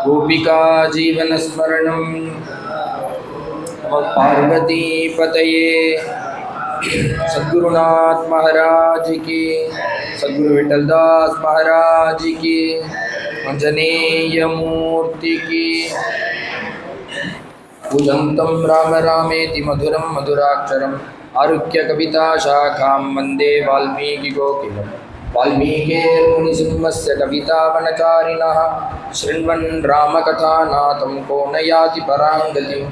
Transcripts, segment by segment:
गोपिका जीवनस्मरणं पार्वती पतये सद्गुरुनाथ महाराज की, सद्गुरु विठलदास महाराज की, आंजनेय मूर्ति की। पूजन्तं राम रामेति मधुरं मधुराक्षरम् आरुह्य कविता शाखां वन्दे वाल्मीकिकोकिलं। वाल्मीकिर्मुनिसिंहस्य कवितावनचारिणः शृण्वन् रामकथानाथं को न याति परां गतिम्।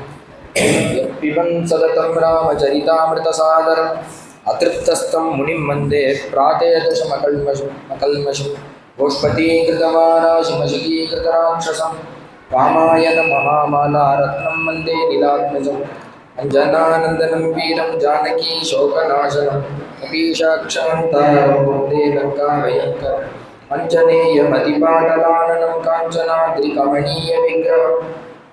पिबन् सततं रामचरितामृतसागरम् अतृप्तस्थं मुनिं वन्दे प्रातेदशमकल्मषम् गोष्पतीकृतवाराशिमशकीकृतराक्षसं रामायण महामाला रत्नं वन्दे नीलात्मजम्। अंजनानन्दनं वीरं जानकी शोकनाशनं कपीशाक्षान्तारं वन्दे लङ्काभयङ्करम्। अञ्जनेयमतिपाटलाननं काञ्चनाद्रिकमणीयविग्रहं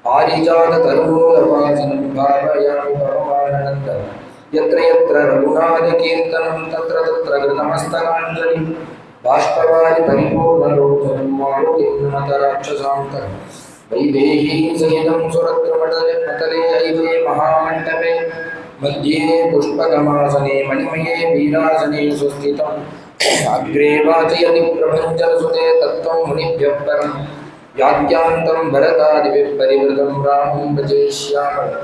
पारिजाततरुणोदवासिनं भावयामि परमानन्दं। यत्र यत्र रघुनाथकीर्तनं तत्र तत्र कृतमस्तकाञ्जलिं बाष्पवारि परिपूर्णलोचनं मारुतिं नमत राक्षसान्तकम्। वैदेही सहितं सुरद्रुमतले हैवे महामण्डपे मध्ये पुष्पकमासने मणिमये वीरासने सुस्थितम्। अग्रे वाचयति प्रभञ्जनसुते तत्त्वं मुनिभ्यः परं याद्यान्तं भरतादिभिः परिवृतं रामं भजे श्यामलं।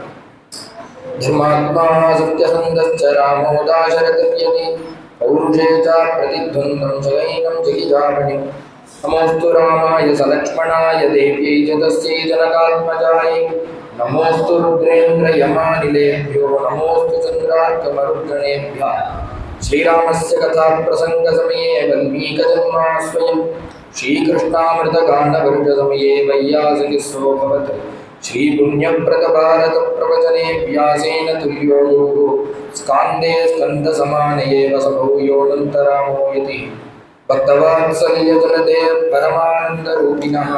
धर्मात्मा सत्यसन्धश्च रामो दाशरथिर्यदि पौरुषे च प्रतिध्वन्तं जगैनं जगिजामणिम्। नमोस्तु रामाय सलक्ष्मणाय देव्यै च तस्यै जनकात्मजाय। नमोस्तु रुद्रेन्द्रयमानिलेभ्यो नमोस्तु चन्द्रार्कमरुद्गणेभ्यः। श्रीरामस्य कथाप्रसङ्गसमये वल्मीकजन्मा स्वयं श्रीकृष्णामृतगानवर्गसमये वैयासकिस्रोऽभवत्। श्रीपुण्यव्रतभारतप्रवचने व्यासेन तुल्यो गुरुः स्कान्दे स्कन्दसमान एव सभौ योऽनन्तरामो यति। भक्तवात्सल्यजलदे परमानन्दरूपिणः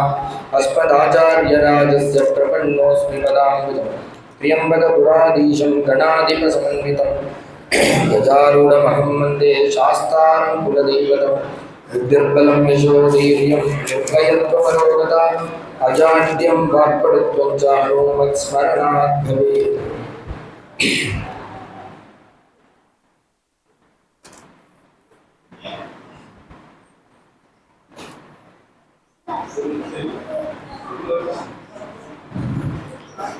अस्मदाचार्यराजस्य प्रपन्नोऽस्मि पदाम्बुजम्। त्र्यम्बकपुराधीशं गणाधिपसमन्वितं गजारूढमहं वन्दे शास्तारं कुलदैवतं। बुद्धिर्बलं यशोधैर्यं निर्भयत्वमरोगता अजाड्यं वाक्पटुत्वं च हनुमत्स्मरणात् भवेत्।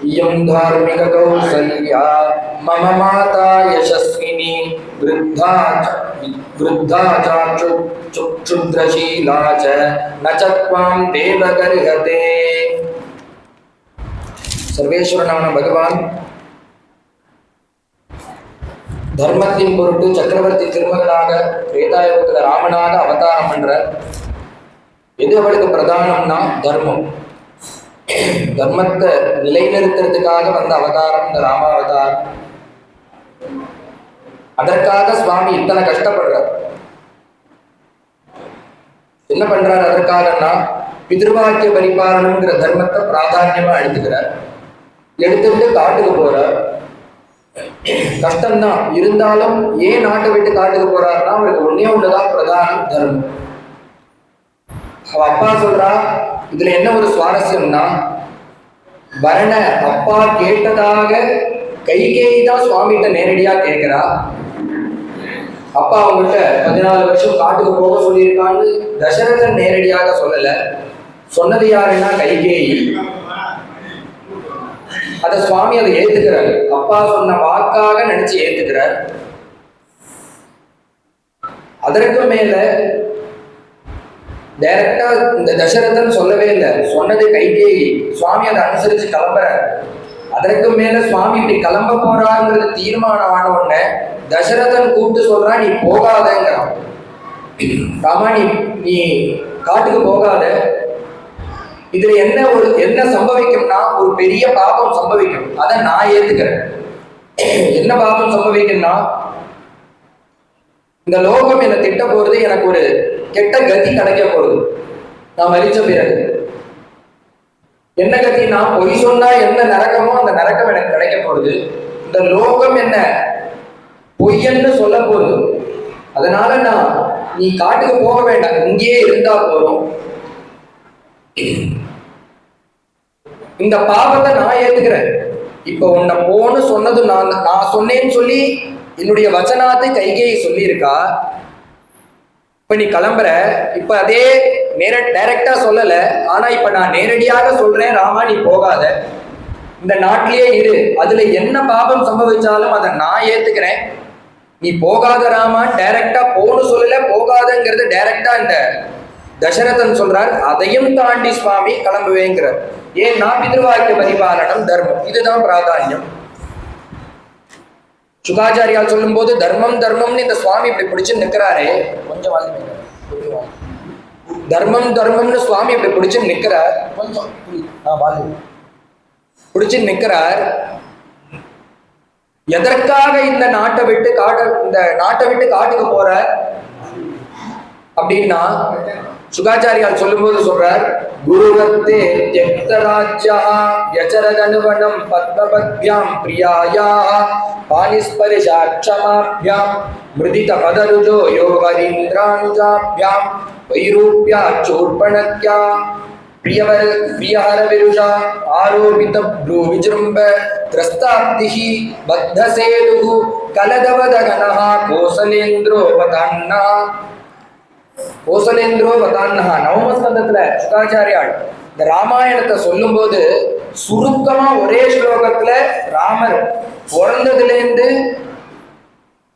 इयं धार्मिक कौसल्या मम माता यशस्विनी वृद्धा क्षुद्रशीला च न च त्वां देवगर्हते। सर्वेश्वरनाன பகவான் தர்மத்தின் பொருட்டு சக்கரவர்த்தி திருமகனாக திரேதாயுகத்துல ராமனாக அவதாரம் பண்ற. எது அவளுக்கு பிரதானம்னா தர்மம். தர்மத்தை நிலைநிறுத்துறதுக்காக வந்த அவதாரம் இந்த ராமாவதாரம். அதற்காக சுவாமி இத்தனை கஷ்டப்படுறார். என்ன பண்றாரு அதற்காகனா பிதிருவாக்கிய பரிபாலனம்ங்கிற தர்மத்தை பிராதான்யமா எடுத்துக்கிறார். எடுத்துட்டு காட்டுக்கு போறார். கஷ்டம்தான் இருந்தாலும் ஏன் நாட்டை விட்டு காட்டுக்கு போறாருன்னா அவருக்கு ஒன்னே ஒண்ணுதான் பிரதானம் தர்மம். அவ அப்பா சொல்றா, இதுல என்ன ஒரு சுவாரஸ்யம்னா வரண அப்பா கேட்டதாக கைகேயி தான் சுவாமிகிட்ட நேரடியா கேட்கிறா. அப்பா அவங்ககிட்ட 14 வருஷம் காட்டுக்கு போக சொல்லியிருக்கான்னு தசரதன் நேரடியாக சொல்லல. சொன்னது யாருன்னா கைகேயி. அத சுவாமி அதை ஏத்துக்கிறார். அப்பா சொன்ன வாக்காக நினைச்சு ஏத்துக்கிறார். அதற்கு மேல டைரக்டா இந்த தசரதன் சொல்லவே இல்லை, சொன்னது கைகேயி. சுவாமி அதை அனுசரிச்சு கிளம்புறார். அதற்கு மேல சுவாமி இப்படி கிளம்ப போறாங்கிறது தீர்மானம் ஆன உடனே தசரதன் கூப்பிட்டு சொல்றான், நீ போகாதங்கிறான். ராமா நீ காட்டுக்கு போகாத. இதுல என்ன சம்பவிக்கும்னா ஒரு பெரிய பாபம் சம்பவிக்கும். அதை நான் ஏத்துக்கிறேன். என்ன பாபம் சம்பவிக்கும்னா இந்த லோகம் என்னை திட்ட போறது, எனக்கு ஒரு கெட்ட கதி கிடைக்க போறது. நான் மரிச்ச பிறகு என்ன கத்தினா பொய் சொன்னா என்ன நரகமோ அந்த நரகம் எனக்கு கிடைக்க போறது. இந்த லோகம் என்ன பொய்யன்னு சொல்ல போகுது. அதனால நான் நீ காட்டுக்கு போக வேண்டாம், இங்கேயே இருந்தா போறோம். இந்த பாவத்தை நான் ஏத்துக்கிறேன். இப்ப உன்னை போன்னு சொன்னது நான் சொன்னேன்னு சொல்லி என்னுடைய வச்சனாத்தை கைகேயி சொல்லியிருக்கா. இப்ப நீ கிளம்புற, இப்ப அதே டைரக்டா சொல்லல, ஆனா இப்ப நான் நேரடியாக சொல்றேன், ராமா நீ போகாத, இந்த நாட்டிலேயே இரு, அதுல என்ன பாபம் சம்பவிச்சாலும் அதை நான் ஏத்துக்கிறேன், நீ போகாத ராமா. டைரக்டா போன்னு சொல்லல, போகாதங்கிறது டைரக்டா இந்த தசரதன் சொல்றார். அதையும் தாண்டி சுவாமி கிளம்புவேங்கிறார். ஏன்னா பித்ருவாக்கிய பரிபாலனம் தர்மம், இதுதான் பிராதானியம். சுகாச்சாரியால் சொல்லும் போது தர்மம் தர்மம்னு இந்த சுவாமி இப்படி பிடிச்சு நிக்கிறாரே, கொஞ்சம் தர்மம் தர்மம்னு சுவாமி இப்படி பிடிச்சு நிக்கிறார், கொஞ்சம் பிடிச்சு நிக்கிறார். எதற்காக இந்த நாட்டை விட்டு காட்டுக்கு போற அப்படின்னா சுகாச்சாரியால் சொல்லும்போது சொல்றார், குருவத்தே த்யக்தராஜ்யா யசரதனுவனம் பத்மபத்யாம் பிரியாயா பானிஸ்பரிஷாட்சமாப்யாம் மிருதித பதருஜோ யோகரீந்திரானுஜாப்யாம் வைரூப்யா சோர்பணக்யா பிரியஹர விருஷா ஆரோபித ப்ரூ விஜృంభ த்ரஸ்தாப்திஹி பத்தசேதுஹு கலதவதகனஹ கோசலேந்திரோ வதன்னா. கோசலேந்திரோ வதான்னஹா நவம ஸ்கந்தத்துல சுகாச்சாரியால் இந்த ராமாயணத்தை சொல்லும் போது சுருக்கமா ஒரே ஸ்லோகத்துல ராமர் பிறந்ததுலேருந்து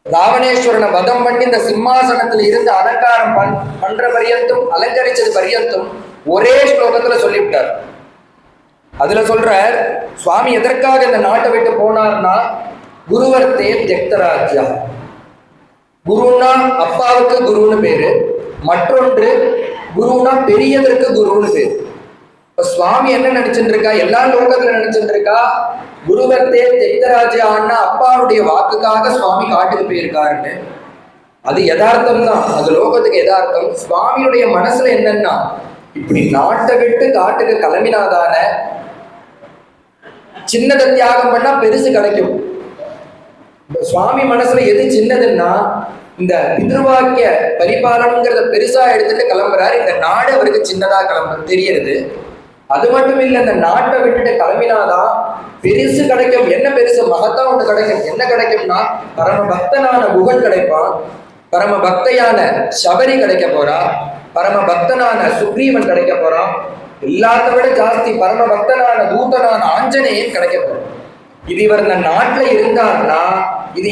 ராவணேஸ்வரனை வதம் பண்ணி இந்த சிம்மாசனத்துல இருந்து அலங்காரம் பண்ற பரியந்தும் அலங்கரிச்சது பரியந்தும் ஒரே ஸ்லோகத்துல சொல்லிவிட்டார். அதுல சொல்ற சுவாமி எதற்காக இந்த நாட்டை விட்டு போனார்னா, குருவர்த்தே த்யக்தராஜ்யா, குருன்னா அப்பாவுக்கு குருன்னு பேரு, மற்றொன்று குருனா பெரியதற்கு குருன்னு பேரு. இப்ப சுவாமி என்ன நினைச்சுட்டு இருக்கா, எல்லா லோகத்துல நினைச்சுட்டு இருக்கா, குருவர்த்தே த்யக்தராஜ்யான்னா அப்பாவுடைய வாக்குக்காக சுவாமி காட்டுக்கு போயிருக்காருன்னு. அது யதார்த்தம் தான், அது லோகத்துக்கு யதார்த்தம். சுவாமியுடைய மனசுல என்னன்னா, இப்படி நாட்டை விட்டு காட்டுக்கு கிளம்பினாதான சின்னதை தியாகம் பண்ணா பெருசு கிடைக்கும். சுவாமி மனசுல எது சின்னதுன்னா, இந்த பித்ருவாக்கிய பரிபாலனங்கிறத பெருசா எடுத்துட்டு கிளம்புறாரு. இந்த நாடு அவருக்கு சின்னதா தெரியறது. அது மட்டும் இல்ல, இந்த நாட்டை விட்டுட்டு கிளம்பினாதான் பெருசு கிடைக்கும். என்ன பெருசு? மகத்தா ஒண்ணு கிடைக்கும். என்ன கிடைக்கும்னா, பரம பக்தனான குகன் கிடைப்பான், பரம பக்தையான சபரி கிடைக்க போறா, பரம பக்தனான சுக்ரீவன் கிடைக்க போறான், எல்லாத்த விட ஜாஸ்தி பரம பக்தனான தூதனான ஆஞ்சநேயன் கிடைக்க போறான். இது இவர் இந்த நாட்டுல இருந்தார்னா இது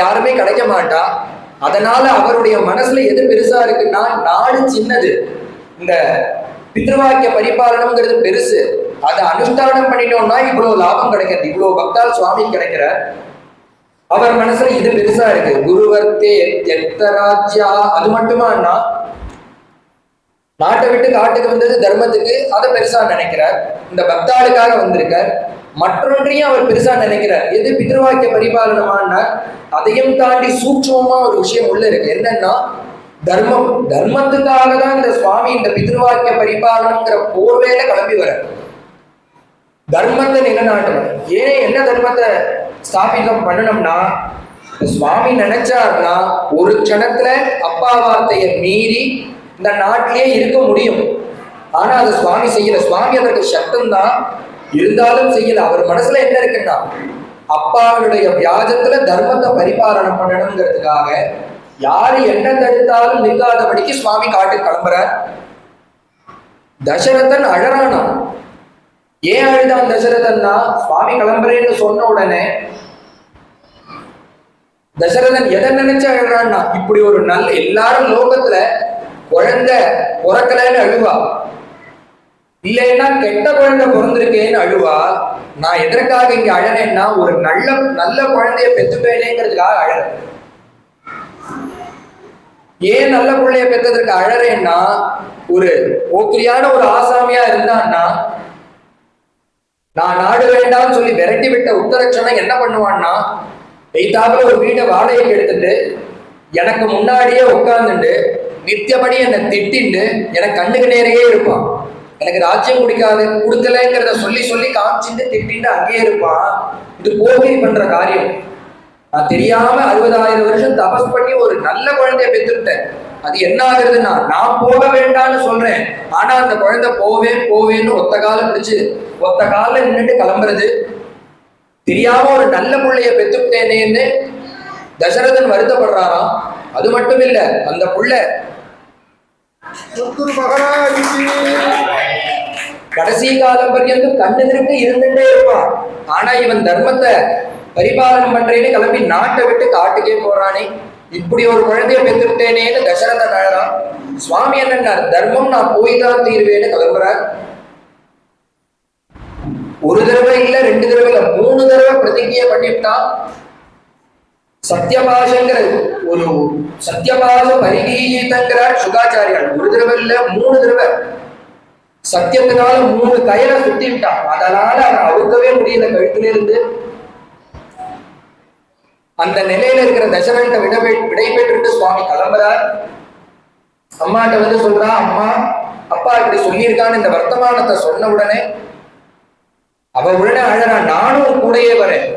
யாருமே கிடைக்க மாட்டா. அதனால அவருடைய மனசுல எது பெருசா இருக்குன்னா, நாடு சின்னது, இந்த பித்ருவாக்கிய பரிபாலனம்ங்கிறது பெருசு. அதை அனுஷ்டானம் பண்ணிட்டோம்னா இவ்வளவு லாபம் கிடைக்கிறது, இவ்வளவு பக்தால் சுவாமி கிடைக்கிற. அவர் மனசுல இது பெருசா இருக்கு. குருவர்த்தே த்யக்தராஜ்யா, அது மட்டுமானா நாட்டை விட்டு காட்டுக்கு வந்தது தர்மத்துக்கு, அதை பெருசா நினைக்கிறார். இந்த பக்தாளுக்காக வந்திருக்கார். மற்றொன்றையும் அவர் பெருசா நினைக்கிறார். எது? பித்ருவாக்கிய பரிபாலனமானா அதையும் தாண்டி சூட்சமா ஒரு விஷயம் உள்ள இருக்கு. என்னன்னா, தர்மம். தர்மத்துக்காக தான் இந்த சுவாமி இந்த பித்ருவாக்கிய பரிபாலனங்கிற போர்வேல கிளம்பி வர, தர்மத்தை நிலைநாட்டணும். ஏன் என்ன தர்மத்தை ஸ்தாபிதம் பண்ணணும்னா, சுவாமி நினைச்சார்னா ஒரு க்ஷணத்துல அப்பா வார்த்தையை மீறி இந்த நாட்டிலேயே இருக்க முடியும். ஆனா அது சுவாமி செய்யல. சுவாமி அதற்கு சட்டம் தான், இருந்தாலும் செய்யல. அவர் மனசுல என்ன இருக்குன்னா, அப்பாவுடைய வியாஜத்துல தர்மத்தை பரிபாலனம் பண்ணணுங்கிறதுக்காக யாரு என்ன தடுத்தாலும் நிற்காதபடிக்கு சுவாமி காட்டுக்கு கிளம்புறார். தசரதன் அழறானா. ஏன் அழுதான் தசரதன்னா, சுவாமி கிளம்புறேன்னு சொன்ன உடனே தசரதன் எதை நினைச்சு அழுறான்னா, இப்படி ஒரு நல்ல எல்லாரும் லோகத்துல குழந்தை பிறக்கலன்னு அழுவா, இல்லைன்னா கெட்ட குழந்தை பிறந்திருக்கேன்னு அழுவா. நான் எதற்காக இங்க அழறேன்னா, ஒரு நல்ல குழந்தைய பெத்துட்டேனேங்கிறதுக்காக அழறேன். ஏன் நல்ல பிள்ளைய பெற்றதற்கு அழறேன்னா, ஒரு போக்கிரியான ஒரு ஆசாமியா இருந்தான்னா, நான் நாடு வேண்டாம்னு சொல்லி விரட்டி விட்ட உத்தரட்சணம் என்ன பண்ணுவான்னா, எய்தாப்புல ஒரு வீட்டை வாடகைக்கு எடுத்துட்டு எனக்கு முன்னாடியே உட்கார்ந்துட்டு நித்தியபடி என்னை திட்டிண்டு எனக்கு கண்ணுக்கு நேரையே இருப்பான். எனக்கு ராஜ்யம் கொடுக்கலங்கிறத சொல்லி சொல்லி காமிச்சுட்டு திட்டிண்டு அங்கேயே இருப்பான். இது போகிரி பண்ற காரியம். நான் தெரியாம 60,000 வருஷம் தபஸ் பண்ணி ஒரு நல்ல குழந்தைய பெற்றுட்டேன். அது என்ன ஆகுறதுன்னா, நான் போக வேண்டாம்னு சொல்றேன், ஆனா அந்த குழந்தை போவேன்னு ஒத்த காலம் பிடிச்சு ஒத்த கால நின்றுட்டு கிளம்புறது. தெரியாம ஒரு நல்ல பிள்ளைய பெற்றுட்டேனேன்னு தசரதன் வருத்தப்படுறாராம். அது மட்டும் இல்ல, அந்த புள்ள கடைசி காலம் பர்யந்தம் கண்ணெதிர்க்கு இருந்துட்டே இருப்பான். ஆனா இவன் தர்மத்தை பரிபாலனம் பண்றேன்னு கிளம்பி நாட்டை விட்டு காட்டுக்கே போறானே, இப்படி ஒரு குழந்தைய பெற்றுட்டேனேன்னு தசரதன் அழறான். சுவாமி என்ன, தர்மம் நான் போய் தான் தீர்வேன்னு கிளம்புறார். ஒரு தடவை இல்ல, 2 தடவை இல்ல, 3 தடவை பிரதிஜையை பண்ணிவிட்டான். சத்தியபாஷங்கிற ஒரு சத்தியபாஷ பரிகீதங்கிறார் சுகாச்சாரியார். ஒரு தடவை இல்ல, 3 தடவை சத்தியத்தினால 3 கயிறை சுத்தி விட்டான். அதனால அவன் அவுக்கவே முடியல கழுத்துல இருந்து. அந்த நிலையில இருக்கிற தசரத விடை பெற்று சுவாமி கிளம்புறார். அம்மாட்ட வந்து சொல்றா, அம்மா அப்பா இப்படி சொல்லியிருக்கான்னு இந்த வர்த்தமானத்தை சொன்ன உடனே அவ உடனே அழறா, நானும் கூடையே வரேன்,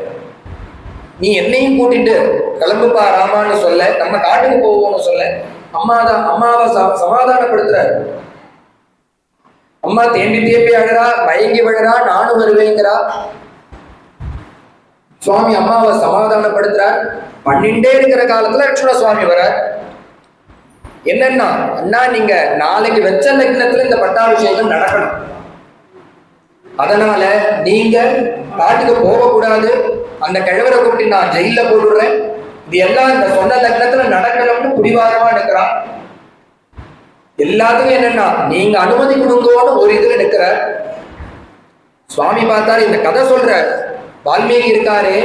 நீ என்னையும் கூட்டிட்டு கிளம்புப்பா ராமான்னு சொல்ல, நம்ம காட்டுக்கு போவோம்னு சொல்ல அம்மாவை சமாதானப்படுத்துற. அம்மா தேம்பி அழறா, மயங்கி விழறா, நானும் வருவேங்கிறா. சுவாமி அம்மாவை சமாதானப்படுத்துறார். பண்ணிட்டே இருக்கிற காலத்துல லட்சுமண சுவாமி வர, என்னன்னா, அண்ணா நீங்க நாளைக்கு வெச்ச லக்னத்துல இந்த பட்டாபிஷேகம் நடக்கணும், அதனால நீங்க காட்டுக்கு போகக்கூடாது, அந்த கிழவரை கூட்டி நான் ஜெயில போடுறேன், இது எல்லாம் இந்த சொன்ன லக்னத்துல நடக்கணும்னு புடிவாரமா நிற்கிறான். எல்லாத்துக்கும் என்னன்னா, நீங்க அனுமதி கொடுங்கோன்னு ஒரு இதுல நிற்கிற. சுவாமி பார்த்தாரு, இந்த கதை சொல்ற வால்மீகி இருக்காரு,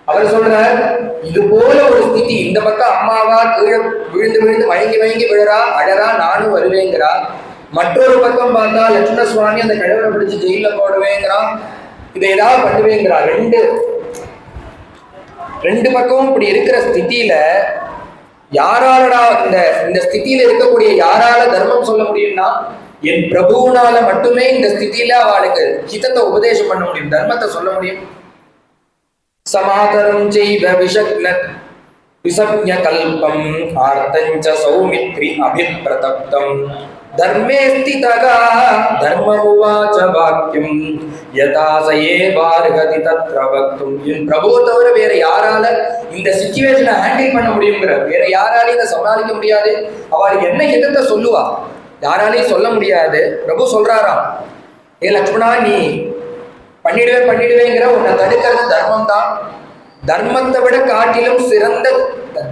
அவர் சொல்ற இது போல ஒரு ஸ்திதி, இந்த பக்கம் அம்மாவா கீழே விழுந்து மயங்கி விழுறா, அழறா, நானும் வருவேங்கிறா. மற்றொரு பக்கம் பார்த்தா லட்சுமண சுவாமி அந்த கிழவரை பிடிச்சு ஜெயில போடுவேங்கிறான், இதை ஏதாவது பண்ணுவேங்கிறா. ரெண்டு பக்கமும் இப்படி இருக்கிற ஸ்திதியில யாராலடா இந்த ஸ்திதியில இருக்கக்கூடிய யாரால தர்மம் சொல்ல முடியும்னா, என் பிரபுனால மட்டுமே இந்த ஸ்திதியில அவளுக்கு ஹிதத்தை உபதேசம் பண்ண முடியும், தர்மத்தை சொல்ல முடியும். சமாதரம் செய்வ விசக்ஞ கல்பம் ஆர்த்தஞ்ச சௌமித்ரி அபிப்ரதப்தம் தர்மே ஸ்திதகா தர்மமுவாச வாக்கியம் யதாசயே பார்கதி தத்ர வக்தும். என் பிரபுவை தவிர வேற யாரால இந்த சிச்சுவேஷனை ஹேண்டில் பண்ண முடியுங்கிற, வேற யாராலையும் இதை சமாளிக்க முடியாது. அவளுக்கு என்ன எதிர்த்த சொல்லுவா, யாராலையும் சொல்ல முடியாது. பிரபு சொல்றாராம், ஏ லட்சுமணா நீ பண்ணிடுவேங்கிற, உன்னை தடுக்கிறது தர்மம் தான். தர்மத்தை விட காட்டிலும் சிறந்த,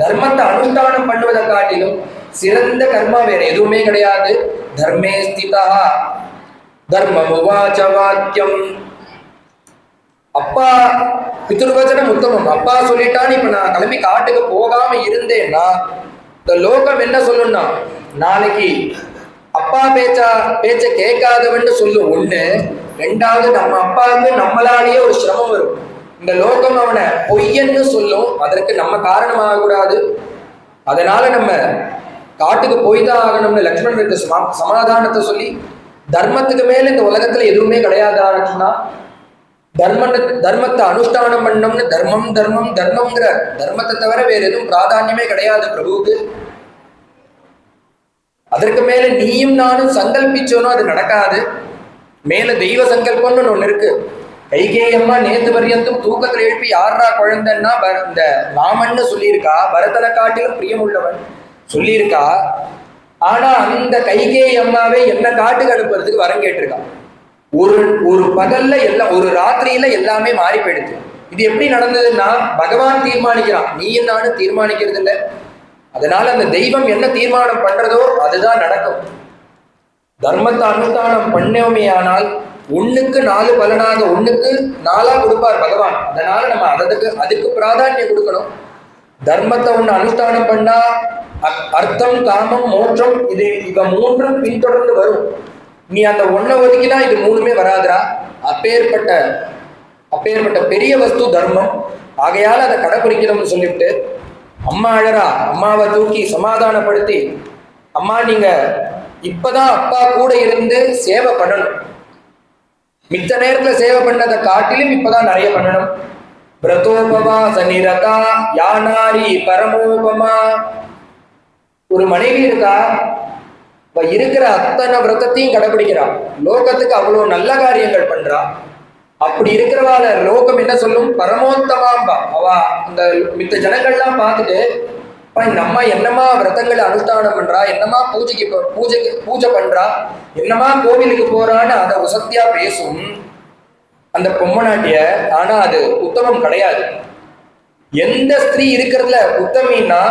தர்மத்தை அனுஷ்டானம் பண்ணுவதை காட்டிலும் சிறந்த கர்மா வேற எதுவுமே கிடையாது. தர்மே ஸ்திதா தர்மமுவாச வாக்கியம். அப்பா பிதுர்வச்சனம் உத்தமம், அப்பா சொல்லிட்டான்னு இப்ப நான் கிளம்பி காட்டுக்கு போகாம இருந்தேன்னா இந்த லோகம் என்ன சொல்லும்னா, நாளைக்கு அப்பா பேச்ச கேட்காதவன்னு சொல்லும் ஒண்ணு. ரெண்டாவது, நம்ம அப்பாவுக்கு நம்மளாலேயே ஒரு சிரமம் வரும், இந்த லோகம் அவனை பொய்யன்னு சொல்லும், அதற்கு நம்ம காரணமாக கூடாது. அதனால நம்ம காட்டுக்கு போய்தான் ஆகணும்னு லக்ஷ்மணனுக்கு சமாதானத்தை சொல்லி, தர்மத்துக்கு மேல இந்த உலகத்துல எதுவுமே கிடையாது ஆரம்பிச்சுன்னா, தர்மத்தை அனுஷ்டானம் பண்ணணும்னு தர்மம்ங்கிற தர்மத்தை தவிர வேற எதுவும் பிராதான்யமே கிடையாது பிரபுவுக்கு. அதற்கு மேல நீயும் நானும் சங்கல்பிச்சோனோ அது நடக்காது. மேல தெய்வ சங்கல்பம்னு ஒண்ணு இருக்கு. கைகேயம்மா நேத்து பர்யந்தும் தூக்கத்துல எழுப்பி யாரா குழந்தைன்னா இந்த ராமன்னு சொல்லியிருக்கா, பரதனை காட்டிலும் பிரியமுள்ளவன் சொல்லியிருக்கா. ஆனா அந்த கைகேயி அம்மாவே என்ன காட்டுக்கு அனுப்புறதுக்கு வரம் கேட்டிருக்கான். ஒரு பகல்ல எல்லாம், ஒரு ராத்திரியில எல்லாமே மாறி போயிடுது. இது எப்படி நடந்ததுன்னா, பகவான் தீர்மானிக்கிறான், நீயும் நானும் தீர்மானிக்கிறது இல்லை. அதனால அந்த தெய்வம் என்ன தீர்மானம் பண்றதோ அதுதான் நடக்கும். தர்மத்தை அனுஷ்டானம் பண்ணோமே ஆனால் 1க்கு 4 பலனாக 1க்கு 4 கொடுப்பார் பகவான். அதனால நம்ம அதுக்கு பிராதானியம் கொடுக்கணும். தர்மத்தை ஒண்ணு அனுஷ்டானம் பண்ணா அர்த்தம், காமம், மோட்சம் இவ 3ம் பின்தொடர்ந்து வரும். நீ அந்த ஒன்ன ஒதுக்கினா இது 3மே வராதுரா. அப்பேற்பட்ட பெரிய வஸ்து தர்மம். ஆகையால அதை கடைபிடிக்கணும்னு சொல்லிவிட்டு அம்மா அழறா. அம்மாவை தூக்கி சமாதானப்படுத்தி, அம்மா நீங்க இப்பதான் அப்பா கூட இருந்து சேவை பண்ணணும், மித்த நேரத்துல சேவை பண்ணதை காட்டிலும் இப்பதான் நிறைய பண்ணணும். பிரதோபமா சனிரதா யானாரி பரமோபமா. ஒரு மனைவி இருக்கா, இருக்கிற அத்தனை விரதத்தையும் கடைபிடிக்கிறான், லோகத்துக்கு அவ்வளவு நல்ல காரியங்கள் பண்றா. அப்படி இருக்கிறவால லோகம் என்ன சொல்லும், பரமோத்தமாம்பா. அவ இந்த மித்த ஜனங்கள்லாம் பார்த்துட்டு இந்த அம்மா என்னமா விரதங்களை அனுஷ்டானம் பண்றா, என்னமா பூஜை பண்றா, என்னமா கோவிலுக்கு போறான்னு அதை உசத்தியா பேசும் அந்த பொம்மநாட்டிய. ஆனா அது உத்தமம் கிடையாது. எந்த ஸ்திரீ இருக்கிறதுல உத்தமின்னா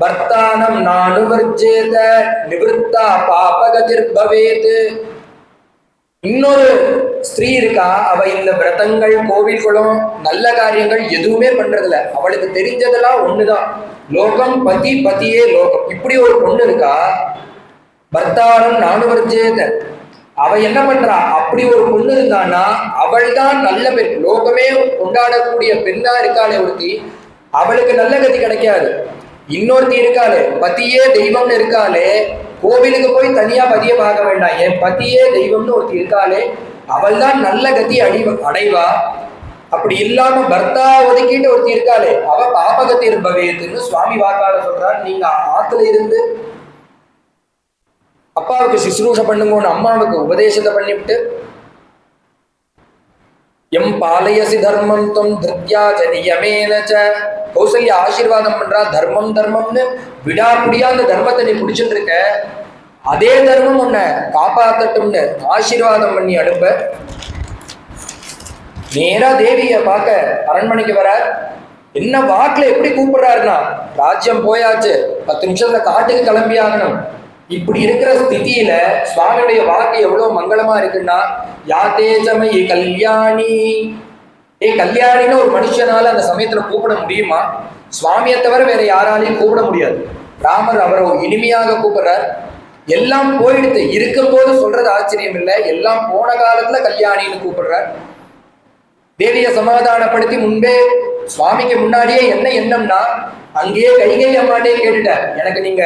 பர்த்தானம் நானுவர்ஜேத நிவர்த்தா பாபகதிர் பவேத். இன்னொரு ஸ்திரீ இருக்கா, அவ இந்த விரதங்கள் கோவில் குளம் நல்ல காரியங்கள் எதுவுமே பண்றதில்ல, அவளுக்கு தெரிஞ்சதெல்லாம் ஒண்ணுதான், லோகம் பதி பதியே லோகம். இப்படி ஒரு பொண்ணு இருக்கா, பர்த்தானம் நானுவர்ஜேத. அவ என்ன பண்றா, அப்படி ஒரு பொண்ணு இருந்தான்னா அவள் தான் நல்ல பெண், லோகமே கொண்டாடக்கூடிய பெண்ணா இருக்காளே ஒருத்தி, அவளுக்கு நல்ல கதி கிடைக்காது. இன்னொருத்தி இருக்காளே பதியே தெய்வம்னு இருக்காளே, கோவிலுக்கு போய் தனியா பதிய பார்க்க வேண்டாம், என் பதியே தெய்வம்னு ஒருத்தி இருக்காளே, அவள் தான் நல்ல கதி அடைவா. அப்படி இல்லாம பர்த்தா ஒதுக்கிட்டு ஒருத்தி இருக்காளே, அவ பாபகத்தி இருப்பவேத்துன்னு சுவாமி வாக்காள சொல்றார். நீங்க ஆத்துல இருந்து அப்பாவுக்கு சுசுரூஷ பண்ணுங்கன்னு அம்மாவுக்கு உபதேசத்தை பண்ணிவிட்டு எம் பாலயசி தர்மம் தொம் திருத்யா ஜனியமேனச்ச, கௌசல்யா ஆசீர்வாதம் பண்றா, தர்மம் தர்மம்னு விடாமுடியா அந்த தர்மத்தை நீ பிடிச்சிட்டு இருக்க, அதே தர்மம் உன்னை காப்பாத்தட்டும்னு ஆசீர்வாதம் பண்ணி அனுப்ப நேரா தேவிய பார்க்க அரண்மனைக்கு வர. என்ன வாக்குல எப்படி கூப்பிடுறாருன்னா, ராஜ்யம் போயாச்சு, 10 நிமிஷத்துல காட்டுக்கு கிளம்பி ஆகணும். இப்படி இருக்கிற ஸ்திதியில சுவாமியுடைய வாக்கு எவ்வளவு மங்களமா இருக்குன்னா, யாத்தேஜமயி கல்யாணி. கல்யாணின்னு ஒரு மனுஷனால அந்த சமயத்துல கூப்பிட முடியுமா? சுவாமியை தவிர வேற யாராலையும் கூப்பிட முடியாது. ராமர் அவரை இனிமையாக கூப்பிடுறார். எல்லாம் போயிடுத்து, இருக்கும்போது சொல்றது ஆச்சரியம் இல்லை, எல்லாம் போன காலத்துல கல்யாணின்னு கூப்பிடுறார். தேவியை சமாதானப்படுத்தி முன்பே சுவாமிக்கு முன்னாடியே என்ன எண்ணம்னா, அங்கேயே கைகை அம்மாட்டே கேட்டுட்டார், எனக்கு நீங்க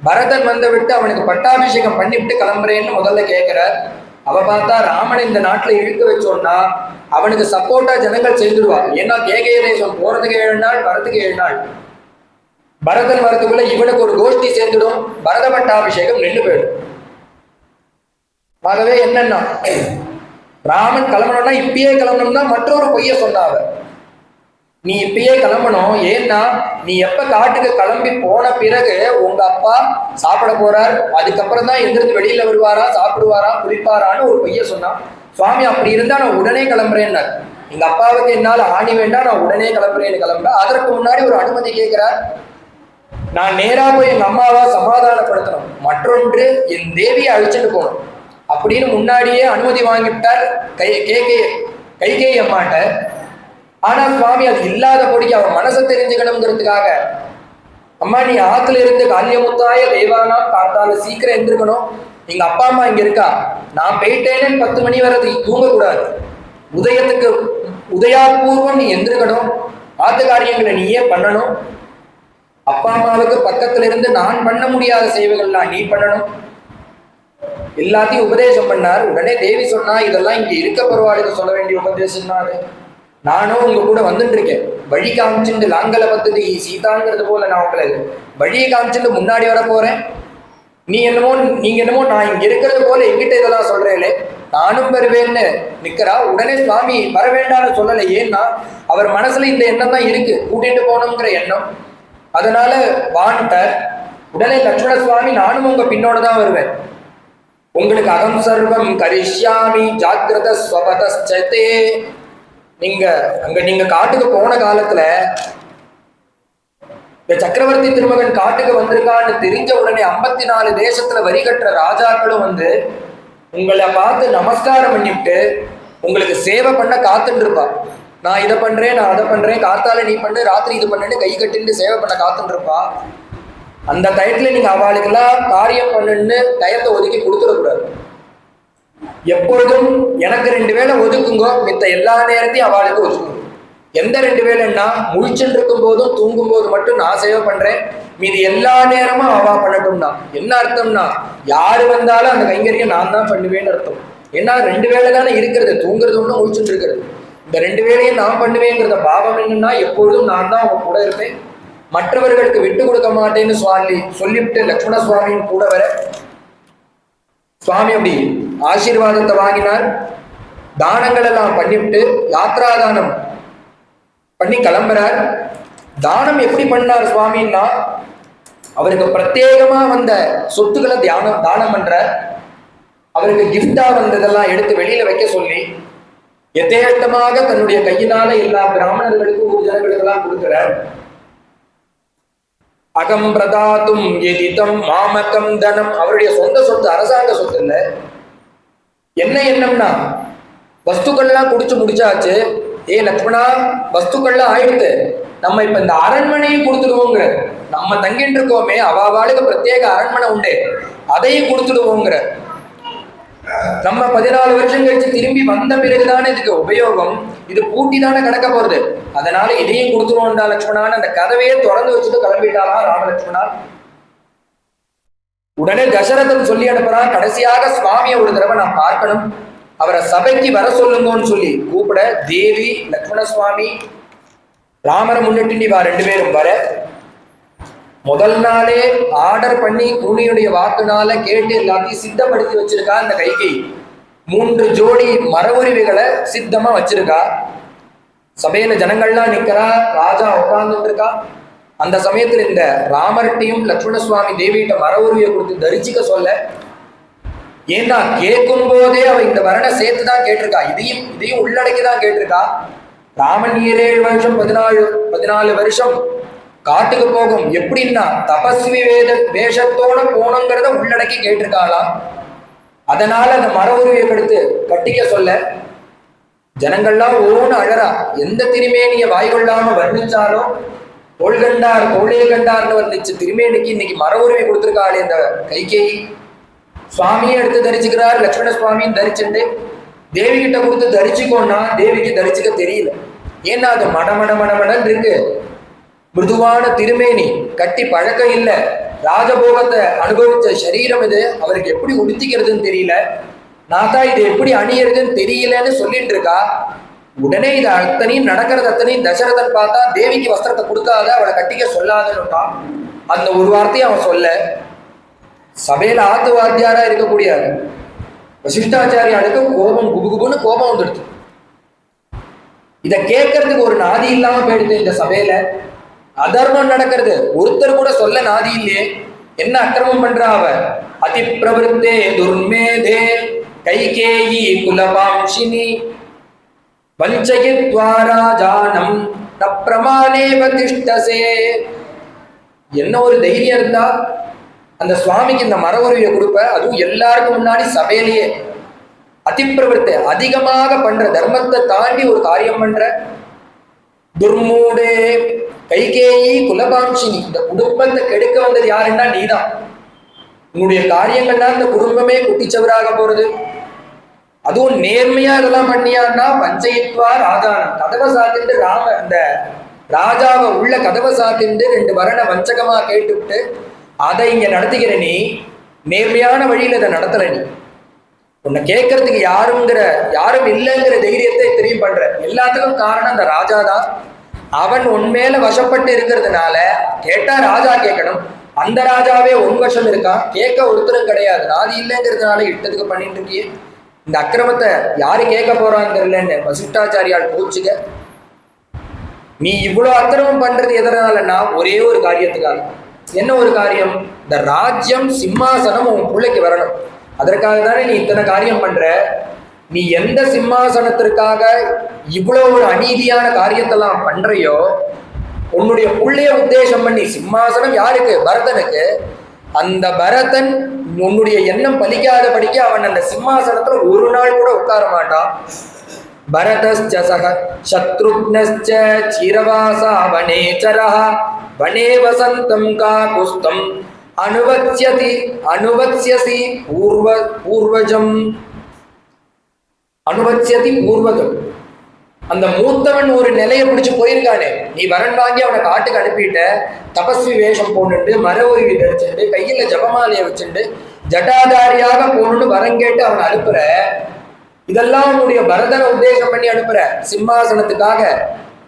பரதன் வந்து விட்டு அவனுக்கு பட்டாபிஷேகம் பண்ணிவிட்டு கிளம்புறேன்னு முதல்ல கேட்கிறார். அவ பார்த்தா ராமனை இந்த நாட்டுல இழுக்க வச்சோன்னா அவனுக்கு சப்போர்ட்டா ஜனங்கள் சேர்ந்துடுவார். ஏன்னா கேகய தேசம் போறதுக்கு 7 நாள், வரதுக்கு 7 நாள். பரதன் வரதுக்குள்ள இவனுக்கு ஒரு கோஷ்டி சேர்ந்துடும், பரத பட்டாபிஷேகம் நின்று போயிடும். ஆகவே என்னன்னா, ராமன் கிளம்பணும்னா இப்பயே கிளம்பணும்னா மற்றொரு பொய்ய சொன்னாவ, நீ இப்பயே கிளம்பணும். ஏன்னா நீ எப்ப காட்டுக்கு கிளம்பி போன பிறகு உங்க அப்பா சாப்பிட போறார், அதுக்கப்புறம் தான் எந்திருந்து வெளியில வருவாரா, சாப்பிடுவாரா, குளிப்பாரான்னு ஒரு பொய்ய சொன்னான். சுவாமி அப்படி இருந்தா நான் உடனே கிளம்புறேன்னார். எங்க அப்பாவுக்கு என்னால ஆணி வேண்டாம், நான் உடனே கிளம்புறேன்னு கிளம்புறேன். அதற்கு முன்னாடி ஒரு அனுமதி கேட்கிறார். நான் நேரா போய் எங்க அம்மாவா சமாதானப்படுத்தணும், மற்றொன்று என் தேவியை அழிச்சுட்டு போகணும் அப்படின்னு முன்னாடியே அனுமதி வாங்கிவிட்டார் கைகேயி அம்மாட்ட. ஆனா சுவாமி அது இல்லாத பொடிக்கு அவன் மனசை தெரிஞ்சுக்கணுங்கிறதுக்காக, அம்மா நீ ஆத்துல இருந்து கால்யமுத்தாய தேவானா காத்தால சீக்கிரம் எந்திருக்கணும், எங்க அப்பா அம்மா இங்க இருக்கா, நான் போயிட்டேன்னு 10 மணி வரை தூங்கக்கூடாது, உதயத்துக்கு உதயாபூர்வம் நீ எந்திருக்கணும், ஆத்து காரியங்களை நீயே பண்ணணும், அப்பா அம்மாவுக்கு பக்கத்துல இருந்து நான் பண்ண முடியாத சேவைகள்லாம் நீ பண்ணணும், எல்லாத்தையும் உபதேசம் பண்ணார். உடனே தேவி சொன்னா, இதெல்லாம் இங்க இருக்க பரவாயில்ல சொல்ல வேண்டிய உபதேசம்னாரு, நானும் உங்க கூட வந்துட்டு இருக்கேன், வழி காமிச்சுட்டு லாங்கல பத்தது சீதாங்கிறது போல நான் உங்களுக்கு வழியை காமிச்சுட்டு முன்னாடி வர போறேன். நீங்க என்னமோ நான் இங்க இருக்கிறது போல எங்கிட்ட இதெல்லாம் சொல்றேன், நானும் வருவேன்னு நிக்கிறா. உடனே சுவாமி வர வேண்டாம்னு சொல்லலை. ஏன்னா அவர் மனசுல இந்த எண்ணம் தான் இருக்கு, கூட்டிட்டு போகணுங்கிற எண்ணம். அதனால வான்ட்டார். உடனே லட்சுமண சுவாமி, நானும் உங்க பின்னோட தான் வருவேன், உங்களுக்கு அகம் சர்வம் கரிஷ்யாமி ஜாக்கிரத ஸ்வபதஸ்சதே. நீங்க காட்டுக்கு போன காலத்துல இந்த சக்கரவர்த்தி திருமகன் காட்டுக்கு வந்திருக்கான்னு தெரிஞ்ச உடனே 54 தேசத்துல வரி கட்டுற ராஜாக்களும் வந்து உங்களை பார்த்து நமஸ்காரம் பண்ணிவிட்டு உங்களுக்கு சேவை பண்ண காத்துட்டு இருப்பா. நான் இதை பண்றேன், நான் அதை பண்றேன், காத்தால நீ பண்ணு, ராத்திரி இது பண்ணுன்னு கை கட்டிட்டு சேவை பண்ண காத்துட்டு இருப்பா. அந்த டயத்துல நீங்க அவளுக்கெல்லாம் காரியம் பண்ணுன்னு டயத்தை ஒதுக்கி கொடுத்துடக்கூடாது. எப்பொழுதும் எனக்கு 2 வேளை ஒதுக்குங்கோ, மித்த எல்லா நேரத்தையும் அவளுக்கு ஒதுக்குங்க. எந்த 2 வேளைன்னா, முழிச்சுட்டு இருக்கும் போதும் தூங்கும் போது மட்டும் நான் சேவை பண்றேன், மீது எல்லா நேரமும் அவா பண்ணட்டும்னா. என்ன அர்த்தம்னா, யாரு வந்தாலும் அந்த கைங்கரியம் நான் தான் பண்ணுவேன்னு அர்த்தம். ஏன்னா 2 வேளை தானே இருக்கிறது, தூங்குறது ஒன்றும் முழிச்சுட்டு இருக்கிறது. இந்த 2 வேளையும் நான் பண்ணுவேங்கிறத பாவம் என்னன்னா, எப்பொழுதும் நான் தான் அவங்க கூட இருப்பேன், மற்றவர்களுக்கு விட்டு கொடுக்க மாட்டேன்னு சொல்லிவிட்டு லக்ஷ்மண சுவாமியும் கூட வர சுவாமி அப்படி ஆசீர்வாதத்தை வாங்கினார். தானங்கள் எல்லாம் பண்ணிவிட்டு யாத்ரா தானம் பண்ணி கிளம்புறார். தானம் எப்படி பண்ணார் சுவாமின்னா, அவருக்கு பிரத்யேகமா வந்த சொத்துக்களை தானம் பண்றார். அவருக்கு கிஃப்டா வந்ததெல்லாம் எடுத்து வெளியில வைக்க சொல்லி யதேஷ்டமாக தன்னுடைய கையினால எல்லா பிராமணர்களுக்கும் ஊர் ஜனங்களுக்கெல்லாம் கொடுக்கிறார். அகம் பிரதாத்தும் எதிதம் மாமகம் தனம், அவருடைய சொந்த சொத்து, அரசாங்க சொத்து இல்ல. என்ன எண்ணம்னா, வஸ்துக்கள்லாம் குடிச்சு முடிச்சாச்சு, ஏ லக்ஷ்மணா வஸ்துக்கள்லாம் ஆயிடுத்து, நம்ம இப்ப இந்த அரண்மனையும் கொடுத்துடுவோங்கிற, நம்ம தங்கிட்டு இருக்கோமே அவாவாளுக்கு பிரத்யேக அரண்மனை உண்டு, அதையும் கொடுத்துடுவோங்கிற. நம்ம 14 வருஷம் கழிச்சு திரும்பி வந்த பிறகுதானே இதுக்கு உபயோகம், இது பூட்டி தானே கிடக்க போறது, அதனால இதையும் கொடுத்துருவோம்டா லட்சுமணான்னு அந்த கதவையே திறந்து வச்சுட்டு கிளம்பிட்டாரா ராமலட்சுமணா. உடனே தசரதன் சொல்லி அனுப்புறான், கடைசியாக சுவாமியை ஒரு தடவை நான் பார்க்கணும், அவரை சபைக்கு வர சொல்லுங்கன்னு சொல்லி கூப்பிட தேவி லக்ஷ்மண சுவாமி ராமரை முன்னிட்டு நீ வா 2 பேரும் வர. முதல் நாளே ஆர்டர் பண்ணி குருணியுடைய வாக்குனால கேட்டு எல்லாத்தையும் சித்தப்படுத்தி வச்சிருக்கா இந்த கைகை. 3 ஜோடி மரவுரிவுகளை சித்தமா வச்சிருக்கா. சபையில ஜனங்கள்லாம் நிக்கிறா, ராஜா உட்கார்ந்துட்டு இருக்கா. அந்த சமயத்தில் இந்த ராமர்கிட்டையும் லக்ஷ்மண சுவாமி தேவியிட்ட மரவுரிவை கொடுத்து தரிசிக்க சொல்ல, ஏன்னா கேட்கும் போதே அவ இந்த வரணை சேர்த்துதான் கேட்டிருக்கா, இதையும் உள்ளடக்கிதான் கேட்டிருக்கா. ராமன் 7 வருஷம் 14 வருஷம் காட்டுக்கு போகும், எப்படின்னா தபஸ்வி வேஷத்தோட போனங்கிறத உள்ளடக்கி கேட்டிருக்காளாம். அதனால அந்த மர உருவியை கடுத்து கட்டிக்க சொல்ல ஜனங்கள்லாம் ஓன்னு அழறா. எந்த திருமேனிய வாய்கொள்ளாம வர்ணிச்சாலும் கோள்கண்டார் கோளே கண்டார்னு வர்ணிச்சு திருமேனிக்கு இன்னைக்கு மர உருவி கொடுத்திருக்காளே இந்த கைகேயி. சுவாமியை எடுத்து தரிச்சுக்கிறார், லக்ஷ்மண சுவாமியும் தரிச்சுட்டு தேவி கிட்ட கொடுத்து தரிச்சுக்கோன்னா தேவிக்கு தரிச்சுக்க தெரியல. ஏன்னா அது மடமடன் இருக்கு, மிருதுவான திருமேனி, கட்டி பழக்கம் இல்லை, ராஜபோகத்தை அனுபவிச்ச சரீரம் இது, அவருக்கு எப்படி உடுத்திக்கிறதுன்னு தெரியல, நான் தான் இதை எப்படி அணியறதுன்னு தெரியலன்னு சொல்லிட்டு இருக்கா. உடனே இது அத்தனையும் நடக்கிறது அத்தனையும் தசரதன் பார்த்தா தேவிக்கு வஸ்திரத்தை கொடுக்காத, அவளை கட்டிக்க சொல்லாதன்னுட்டான். அந்த ஒரு வார்த்தையை அவன் சொல்ல சபையில ஆத்து வாத்தியாரா இருக்கக்கூடிய வசிஷ்டாச்சாரியாளுக்கு கோபம் குபுகுபுன்னு கோபம் வந்துடுச்சு. இதை கேட்கறதுக்கு ஒரு நாதி இல்லாம போயிடுது இந்த சபையில. அதர்மம் நடக்கிறது, ஒருத்தர் கூட சொல்ல நாதி இல்லையே, என்ன அக்கிரமம் பண்றா அவ. அதிப்பிரவருத்தே துர்மேதே கைகேயி குலபாம்சினி வஞ்சயித்வாரா ஜானம் நப்ரமானேவ திஷ்டசே. என்ன ஒரு தைரியம் இருந்தா அந்த சுவாமிக்கு இந்த மர உருவியை கொடுப்ப, அதுவும் எல்லாருக்கும் முன்னாடி சபையிலேயே. அதிப்பிரவருத்தை அதிகமாக பண்ற, தர்மத்தை தாண்டி ஒரு காரியம் பண்ற. துர்மூடே கைகேயி குலபாம்சினி, இந்த குடும்பத்தை கெடுக்க வந்தது யாருன்னா நீதான். உன்னுடைய காரியங்கள்லாம் இந்த குடும்பமே குட்டிச்சவராக போறது. அதுவும் நேர்மையா இதெல்லாம் பண்ணியான்னா பஞ்சயித்வா ராஜானம், கதவை சாத்திட்டு இந்த ராஜாவை உள்ள கதவை சாத்திட்டு 2 வரண வஞ்சகமா கேட்டுவிட்டு அதை இங்க நடத்துகிற நீ, நேர்மையான வழியில இதை நடத்தல நீ. உன்னை கேட்கறதுக்கு யாரும் இல்லைங்கிற தைரியத்தை தெரியும் பண்ற. எல்லாத்துக்கும் காரணம் அந்த ராஜா தான். அவன் உன்மேல வசப்பட்டு இருக்கிறதுனால கேட்டா ராஜா கேட்கணும், அந்த ராஜாவே உன் வசம் இருக்கான், கேட்க ஒருத்தரும் கிடையாது, நாதி இல்லைங்கிறதுனால இட்டதுக்கு பண்ணிட்டு இருக்கியே. இந்த அக்கிரமத்தை யாரு கேட்க போறான்னு தெரியலன்னு வசிஷ்டாச்சாரியால் பூச்சுக்க. நீ இவ்வளவு அக்கிரமம் பண்றது எதனாலன்னா ஒரே ஒரு காரியத்துக்காக. என்ன ஒரு காரியம்? இந்த ராஜ்யம் சிம்மாசனம் உன் பிள்ளைக்கு வரணும், அதற்காக தானே நீ இத்தனை காரியம் பண்ற. நீ எந்த சிம்மாசனத்திற்காக இவ்வளவு ஒரு அநீதியான காரியத்தெல்லாம் பண்றையோ, உன்னுடைய புள்ளைய உத்தேசம் பண்ணி, சிம்மாசனம் யாருக்கு? பரதனுக்கு. அந்த பரதன் உன்னுடைய எண்ணம் பலிக்காத படிக்க அவன் அந்த சிம்மாசனத்துல ஒரு நாள் கூட உட்கார மாட்டான். பரதஸ்ச சக சத்ருக்னஸ்ச சிரவாசா வனேச்சரஹ வனே வசந்தம் காகுஸ்தம் அனுவத்ஸ்யசி பூர்வஜம். அந்த மூத்தவன் ஒரு நிலையை பிடிச்சு போயிருக்கானே, நீ வரன் வாங்கி அவனை காட்டுக்கு அனுப்பிட்ட, தபஸ்வி வேஷம் போட்டுட்டு மர உருவி தரிச்சுட்டு கையில ஜபமாலையை வச்சுட்டு ஜட்டாதாரியாக போகணுன்னு வரம் கேட்டு அவனை அனுப்புற. இதெல்லாம் உன்னுடைய பரதனை உத்தேசம் பண்ணி அனுப்புற சிம்மாசனத்துக்காக.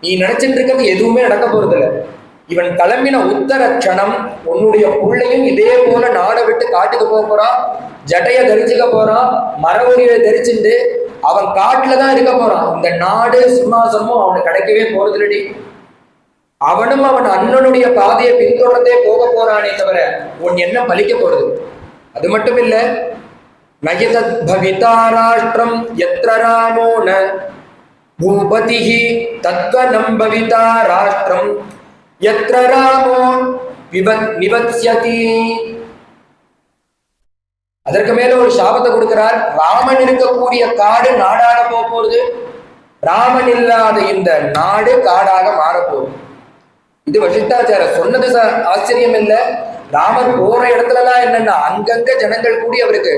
நீ நினைச்சிட்டு இருக்கிறது எதுவுமே நடக்க போறது இல்லை. இவன் கிளம்பின உத்தர க்ஷணம் உன்னுடைய புள்ளையும் இதே போல நாடை விட்டு காட்டுக்கு போறான், ஜட்டைய தரிச்சுக்க போறான், மரவரியை தரிச்சுட்டு அவன் காட்டுலதான் இருக்க போறான். இந்த நாடு சிம்மாசனமும் அவனுக்கு கிடைக்கவே போறதில்லடி. அவனும் அவன் அண்ணனுடைய பாதையை பின்தொடர்ந்தே போக போறானே தவிர உன் எண்ணம் பலிக்க போறது. அது மட்டும் இல்ல, நகிதத் பவிதா ராஷ்டிரம் யத்ர ராமோ ந பூபதிஹி தத்வனம் பவிதா ராஷ்டிரம் யத்ர ராமோ நிவத்ஸ்யதி. அதற்கு மேல ஒரு சாபத்தை கொடுக்கிறார். ராமன் இருக்கக்கூடிய காடு நாடாக போறது, ராமன் இல்லாத இந்த நாடு காடாக மாறப்போகுது. இது வசிஷ்டாச்சாரர் சொன்னது ஆச்சரியம் இல்லை. ராமர் போற இடத்துலலாம் என்னன்னா அங்கங்க ஜனங்கள் கூடி அவருக்கு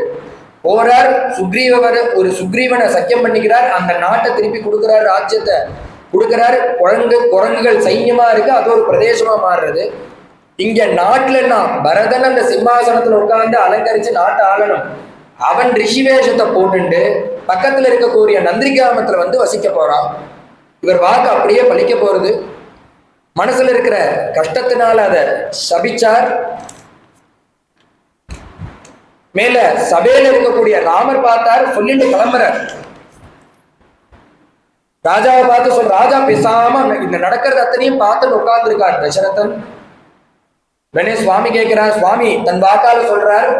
போறார். ஒரு சுக்ரீவனை சக்கியம் பண்ணிக்கிறார், அந்த நாட்டை திருப்பி கொடுக்கிறார், ராஜ்யத்தை கொடுக்கிறார். குரங்குகள் சைன்யமா இருக்கு, அது ஒரு பிரதேசமா மாறுறது. இங்க நாட்டுல பரதன் அந்த சிம்மாசனத்துல உட்கார்ந்து அலங்கரிச்சு நாட்டை ஆளணும். அவன் ரிஷிவேஷத்தை போட்டுண்டு பக்கத்துல இருக்கக்கூடிய நந்திரி கிராமத்துல வந்து வசிக்க போறான். இவர் வாக்கு அப்படியே பலிக்க போறது. மனசுல இருக்கிற கஷ்டத்தினால அதை சபிச்சார். மேல சபையில இருக்கக்கூடிய ராமர் பார்த்தார், சொல்லிட்டு கிளம்புறார். ராஜாவை பார்த்து சொல்ற, ராஜா பேசாம இந்த நடக்கிறது அத்தனையும் பார்த்து உட்கார்ந்து இருக்கார் தசரதன். உடனே சுவாமி கேட்கிறார். சுவாமி தன் வாக்கால சொல்றார்,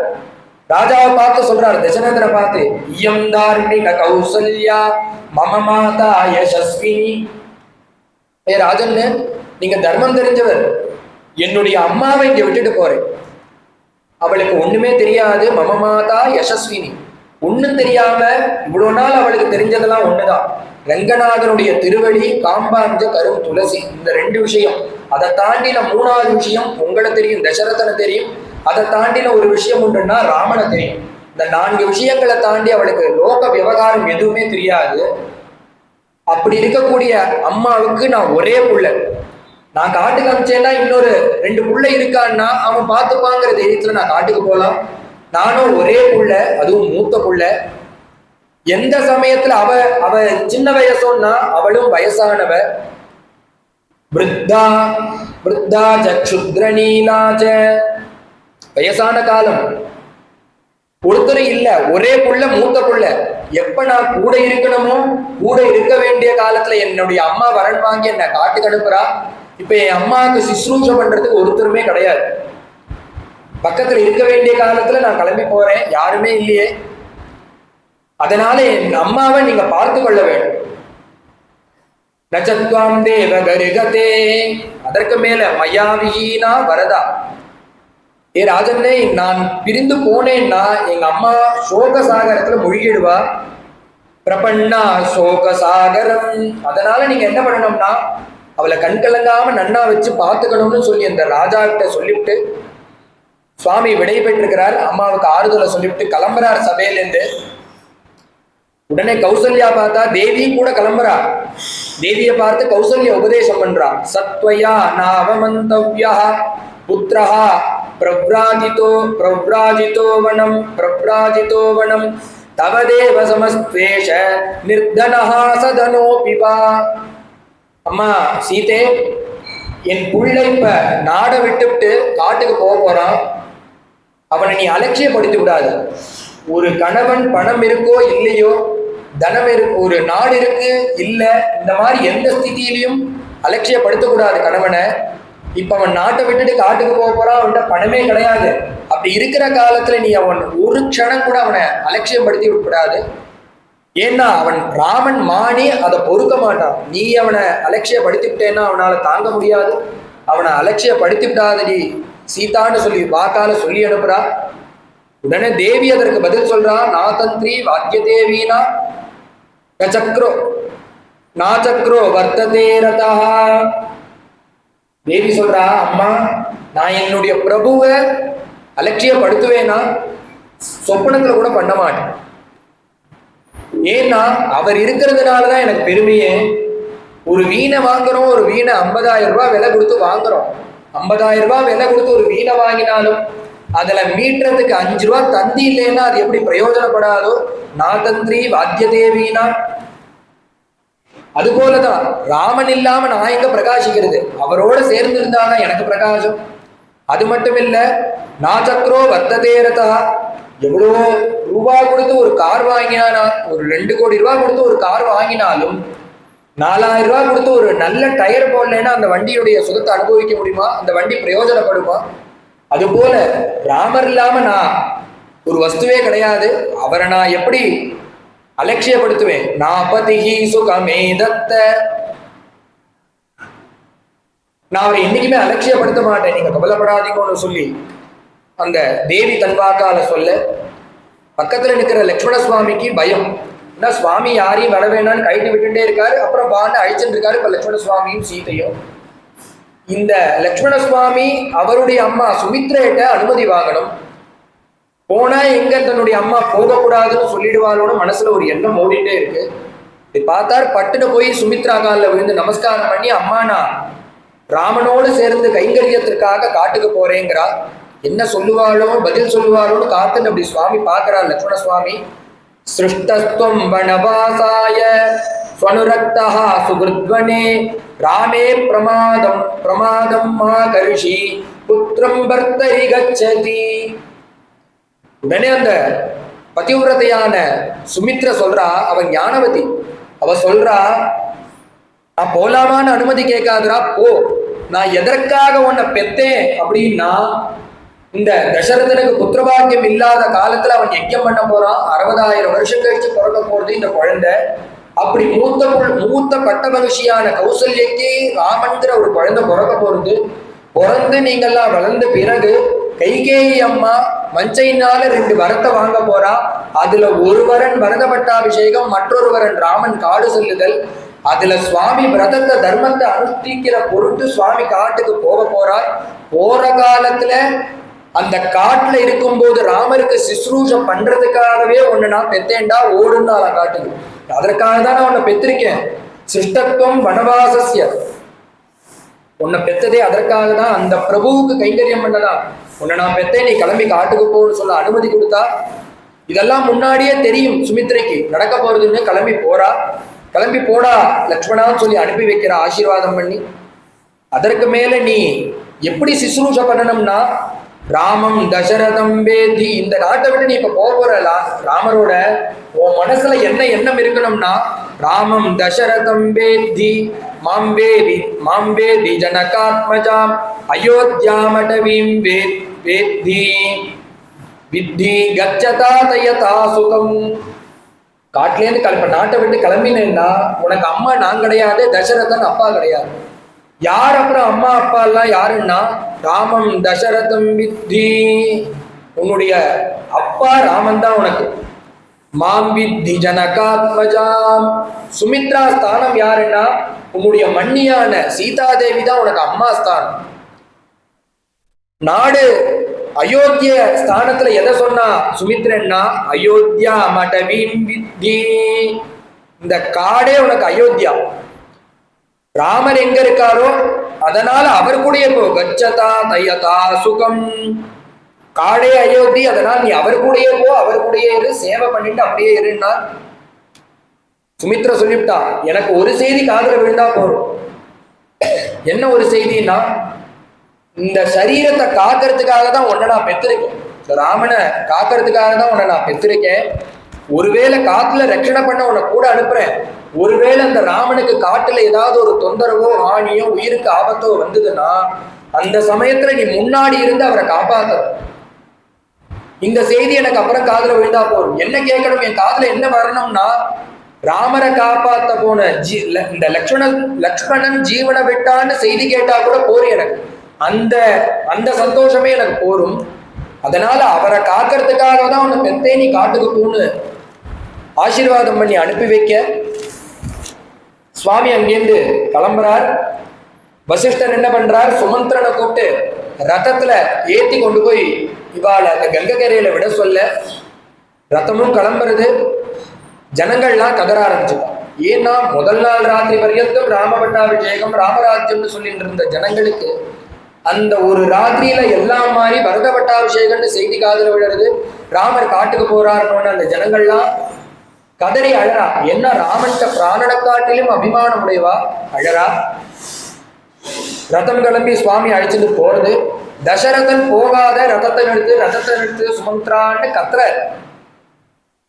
ராஜாவை பார்த்து சொல்றார், தசரதனை பார்த்து, இயம் தார்மிக கௌசல்யா மம மாதா யசஸ்வினி. ராஜன், நீங்க தர்மம் தெரிஞ்சவர், என்னுடைய அம்மாவை இங்க விட்டுட்டு போறேன். அவளுக்கு ஒண்ணுமே தெரியாது. மம மாதா யசஸ்வினி, ஒண்ணும் தெரியாம இவ்வளவு நாள் அவளுக்கு தெரிஞ்சதெல்லாம் ஒண்ணுதான், ரங்கநாதனுடைய திருவடி, காம்பாஞ்ச கரும் துளசி, இந்த 2 விஷயம். அதை தாண்டின 3வது விஷயம் உங்களை தெரியும், தசரதனை தெரியும். அதை தாண்டின ஒரு விஷயம் உண்டுன்னா ராமனை தெரியும். இந்த 4 விஷயங்களை தாண்டி அவளுக்கு லோக விவகாரம் எதுவுமே தெரியாது. அப்படி இருக்கக்கூடிய அம்மாவுக்கு நான் ஒரே புள்ள, நான் காட்டுக்கு அமிச்சேன்னா இன்னொரு 2 புள்ள இருக்கான்னா அவன் பார்த்துப்பாங்கிற தைரியத்துல நான் காட்டுக்கு போகலாம். நானும் ஒரே புள்ள, அதுவும் மூத்த புள்ள. எந்த சமயத்துல அவ சின்ன வயசுன்னா அவளும் வயசானவ. வயசான காலம். ஒருத்தர் இல்ல, ஒரே புள்ள, மூத்த புள்ள. எப்ப நான் கூட இருக்கணுமோ, கூட இருக்க வேண்டிய காலத்துல என்னுடைய அம்மா வரன் வாங்கி என்ன காட்டுக்கு அனுப்புறா. இப்ப என் அம்மாவுக்கு சிசுரூஷ பண்றதுக்கு ஒருத்தருமே கிடையாது. பக்கத்துல இருக்க வேண்டிய காலத்துல நான் கிளம்பி போறேன், யாருமே இல்லையே. அதனால என் அம்மாவை நீங்க பார்த்து கொள்ள வேண்டும். நச்சத்வாம் தேவ கருகதே, அதற்கு மேல மயாவிஹீனா வரதா. ராஜன்னே, நான் பிரிந்து போனேன்னா எங்க அம்மா சோகசாகரத்துல மூழ்கிடுவா. பிரபன்னா சோகசாகரம். அதனால நீங்க என்ன பண்ணணும்னா அவளை கண்கலங்காம நன்னா வச்சு பார்த்துக்கணும்னு சொல்லி அந்த ராஜா கிட்ட சொல்லிவிட்டு சுவாமி விடை பெற்றிருக்கிறார். அம்மாவுக்கு ஆறுதலை சொல்லிவிட்டு கிளம்புறார் சபையிலேருந்து. உடனே கௌசல்யா பார்த்தா தேவியும் கூட கிளம்புறா. தேவியை பார்த்து கௌசல்யா உபதேசம் பண்றா. சத்வயா நாவமந்தவ்யா புத்ரஹா பிரவ்ராஜிதோ வனம் தவதேவ சமஸ்த்வேஷ நிர்தனஹா சதனோபிவா. அம்மா சீதே, என் புள்ளை இப்ப நாடை விட்டுவிட்டு காட்டுக்கு போறான். அவனை நீ அலட்சியப்படுத்தி விடாது. ஒரு கணவன் பணம் இருக்கோ இல்லையோ, தனம் இருக்கு, ஒரு நாடு இருக்கு இல்ல, இந்த மாதிரி எந்த ஸ்திதியிலையும் அலட்சியப்படுத்தக்கூடாது கணவனை. இப்ப அவன் நாட்டை விட்டுட்டு காட்டுக்கு போறான், அவன்கிட்ட பணமே கிடையாது. அப்படி இருக்கிற காலத்துல நீ அவன் ஒரு க்ஷணம் கூட அவனை அலட்சியப்படுத்தி விடக்கூடாது. ஏன்னா அவன் ராமன் மானி, அதை பொறுக்க மாட்டான். நீ அவனை அலட்சியப்படுத்தி விட்டேன்னா அவனால தாங்க முடியாது. அவனை அலட்சியப்படுத்தி விடாதடி சீதான்னு சொல்லி வாக்கால சொல்லி அனுப்புறா. உடனே தேவி அதற்கு பதில் சொல்றா. நாதந்திரி வாக்கிய தேவீனா நாச்சக்ரோ வர்த்ததே ரதா. தேவி சொல்றா, அம்மா நான் என்னுடைய பிரபுவை அலட்சியப்படுத்துவேனா? சொப்பனத்துல கூட பண்ண மாட்டேன். ஏன்னா அவர் இருக்கிறதுனாலதான் எனக்கு பெருமையே. ஒரு வீணை வாங்குறோம், ஒரு வீணை 50,000 ரூபாய் விலை கொடுத்து வாங்குறோம். 50,000 ரூபாய் விலை கொடுத்து ஒரு வீணை வாங்கினாலும் அதுல மீட்டுறதுக்கு 5 ரூபாய் தந்தி இல்லைன்னா அது எப்படி பிரயோஜனப்படாதோ. நாதந்திரி வாத்திய தேவீனா. அது போலதான் ராமன் இல்லாம நான் எங்க பிரகாசிக்கிறது, அவரோட சேர்ந்து இருந்தாதான் எனக்கு பிரகாசம். அது மட்டும் இல்ல, நாச்சக்ரோ வர்த்ததேரதா, எவ்வளோ ரூபாய் கொடுத்து ஒரு கார் வாங்கினா, ஒரு 2 கோடி ரூபாய் கொடுத்து ஒரு கார் வாங்கினாலும் 4000 ரூபாய் கொடுத்து ஒரு நல்ல டயர் போடலைன்னா அந்த வண்டியுடைய சுகத்தை அனுபவிக்க முடியுமா? அந்த வண்டி பிரயோஜனப்படுமா? அது போல ராமர் இல்லாம நான் ஒரு வஸ்துவே கிடையாது. அவரை நான் எப்படி அலட்சியப்படுத்துவேன்? நாபதிஹி சுகமே தத்த, நான் அவரை என்னைக்குமே அலட்சியப்படுத்த மாட்டேன், நீங்க கவலைப்படாதீங்கன்னு சொல்லி அந்த தேவி தன்வாக்கால சொல்ல, பக்கத்துல நிற்கிற லக்ஷ்மண சுவாமிக்கு பயம். ஏன்னா சுவாமி யாரையும் வர வேணான்னு கைட்டு விட்டுட்டே இருக்காரு. அப்புறம் பாண்டு அழிச்சுட்டு இருக்காரு இப்ப லக்ஷ்மண சுவாமியும் சீதையும். இந்த லக்ஷ்மண சுவாமி அவருடைய அம்மா சுமித்ரேட்ட அனுமதி வாங்கணும். போனா எங்க தன்னுடைய அம்மா போகக்கூடாதுன்னு சொல்லிடுவாளோன்னு மனசுல ஒரு எண்ணம் ஓடிட்டே இருக்கு. பார்த்தார், பட்டுன்னு போய் சுமித்ரா காலில் விழுந்து நமஸ்காரம் பண்ணி, அம்மா நான் ராமனோடு சேர்ந்து கைங்கரியத்திற்காக காட்டுக்கு போறேங்கிறா, என்ன சொல்லுவாளோ பதில் சொல்லுவாளோன்னு காத்துன்னு அப்படி சுவாமி பார்க்கிறார் லக்ஷ்மண சுவாமி. சிருஷ்டஸ்துவம் வனவாசாய ஸ்வனுரக்தா சுகிருத்வனே ராமே பிரமாதம் பிரமாதம் மா கரிஷி புத்திரம் பர்த்தரி கச்சதி. உடனே அந்த பதிவிரதையான சுமித்ர சொல்றா, அவன் ஞானவதி, அவ சொல்றா, நான் போலாமான்னு அனுமதி கேட்காதுரா, போ. நான் எதற்காக உன்னை பெத்தேன் அப்படின்னா, இந்த தசரதனுக்கு புத்திரபாக்கியம் இல்லாத காலத்துல அவன் யஜ்யம் பண்ண போறான். 60,000 வருஷம் கழிச்சு பிறக்க போறது இந்த குழந்தை. அப்படி மூத்த பட்ட மகிழ்ச்சியான கௌசல்யக்கு ராமன்கிற ஒரு குழந்தை பிறக்க போறது. பிறந்து நீங்கெல்லாம் வளர்ந்த பிறகு கைகேயி அம்மா மஞ்சையினால 2 வரத்தை வாங்க போறா. அதுல ஒரு வரன் பரத பட்டாபிஷேகம், மற்றொரு வரன் ராமன் காடு செல்லுதல். அதுல சுவாமி விரதத்தை தர்மத்தை அனுஷ்டிக்கிற பொருட்டு சுவாமி காட்டுக்கு போக போறார். போற காலத்துல அந்த காட்டுல இருக்கும்போது ராமருக்கு சிஸ்ரூஷம் பண்றதுக்காகவே உன்னை நான் பெத்தேன்டா, ஓடுனால காட்டுக்கு. அதற்காக தான் நான் உன்னை பெற்றிருக்கேன். சிருஷ்டத்துவம் வனவாசஸ்ய, உன்னை பெத்ததே அதற்காக தான், அந்த பிரபுவுக்கு கைங்கரியம் பண்ணலாம். உன்னை நான் பெத்தேன், நீ கிளம்பி காட்டுக்கு போன்னு சொல்ல அனுமதி கொடுத்தா. இதெல்லாம் முன்னாடியே தெரியும் சுமித்ரைக்கு நடக்க போறதுன்னு. கிளம்பி போறா. கிளம்பி போடா லக்ஷ்மணான்னு சொல்லி அனுப்பி வைக்கிற ஆசீர்வாதம் பண்ணி. அதற்கு மேல நீ எப்படி சிசுரூஷ பண்ணணும்னா, ராமம் தசரதம் வேதி, இந்த நாட்டை விட்டு நீ இப்ப போறல ராமரோட, உன் மனசுல என்ன எண்ணம் இருக்கணும்னா, ராமம் தசரதம் வேதி மாம்பேதி ஜனகாத்மஜாம் அயோத்தியாமடவீம் வேத்தி வித்தி கச்சதா தயதா சுகம். காட்டிலேருந்து இப்ப நாட்டை விட்டு கிளம்பினேன்னா உனக்கு அம்மா நான் கிடையாது, தசரதன் அப்பா கிடையாது. யார் அப்புறம் அம்மா அப்பா எல்லாம் யாருன்னா, ராமம் தசரதம் வித்தி, உன்னுடைய அப்பா ராமன் தான் உனக்கு. மாம் வித்தி ஜனகாத்மஜாம், சுமித்ரா ஸ்தானம் யாருன்னா உன்னுடைய மன்னியான சீதாதேவி தான் உனக்கு அம்மா ஸ்தானம். நாடு அயோத்திய ஸ்தானத்துல எதை சொன்னா சுமித்ரன்னா, அயோத்தியா மடவீம் வித்தி, இந்த காடே உனக்கு அயோத்தியா. ராமர் எங்க இருக்காரோ அதனால அவர் கூடயே போ. கச்சதா தயதா சுகம், காடே அயோத்தி, அதனால் நீ அவர் கூடயே போ, அவர் கூடயே இரு, சேவை பண்ணிட்டு அப்படியே இருன்னா. சுமித்ரா சொல்லிவிட்டா, எனக்கு ஒரு செய்தி காதுல விழுந்தா போறோம். என்ன ஒரு செய்தின்னா, இந்த சரீரத்தை காக்கிறதுக்காக தான் உன்னை நான் பெற்றிருக்கேன், இந்த ராமனை காக்கிறதுக்காக தான் உன்னை நான் பெற்றிருக்கேன். ஒருவேளை காட்டுல ரட்சணை பண்ண உன்னை கூட அனுப்புறேன். ஒருவேளை அந்த ராமனுக்கு காட்டுல ஏதாவது ஒரு தொந்தரவோ ஹானியோ உயிருக்கு ஆபத்தோ வந்ததுன்னா அந்த சமயத்துல நீ முன்னாடி இருந்து அவரை காப்பாத்தணும். இந்த செய்தி எனக்கு அப்புறம் காதுல விழுந்தா போதும். என்ன கேட்கணும், என் காதுல என்ன வரணும்னா, ராமரை காப்பாத்த போன இந்த லக்ஷ்மணன் ஜீவனை விட்டான்னு செய்தி கேட்டா கூட போரும் எனக்கு. அந்த சந்தோஷமே எனக்கு போரும். அதனால அவரை காக்கிறதுக்காக தான் உன்னை பெத்தே, நீ காட்டுக்கு போன்னு ஆசீர்வாதம் பண்ணி அனுப்பி வைக்க சுவாமி அங்கேருந்து கிளம்புறார். வசிஷ்டர் என்ன பண்றார், சுமந்திரனை கூப்பிட்டு ரதத்துல ஏத்தி கொண்டு போய் இவாளை அந்த கங்கக்கரையில விட சொல்ல, ரத்தமும் கிளம்புறது. ஜனங்கள்லாம் கதற ஆரம்பிச்சுட்டான். ஏன்னா முதல் நாள் ராத்திரி பர்யந்தம் ராமபட்டாபிஷேகம் ராமராஜ்யம்னு சொல்லிட்டு இருந்த ஜனங்களுக்கு அந்த ஒரு ராத்திரியில எல்லாம் மாறி பரத பட்டாபிஷேகம்னு செய்தி காதுல விழுறது. ராமர் காட்டுக்கு போறாருன்னு அந்த ஜனங்கள்லாம் கதறி அழறா. என்ன ராமன்ட்ட பிராணனை காட்டிலும் அபிமானம் உடையவா அழறா. ரதம் கிளம்பி சுவாமி அழைச்சிட்டு போறது. தசரதன் போகாத, ரதத்தை நிறுத்து சுமந்திரான்னு கத்துற.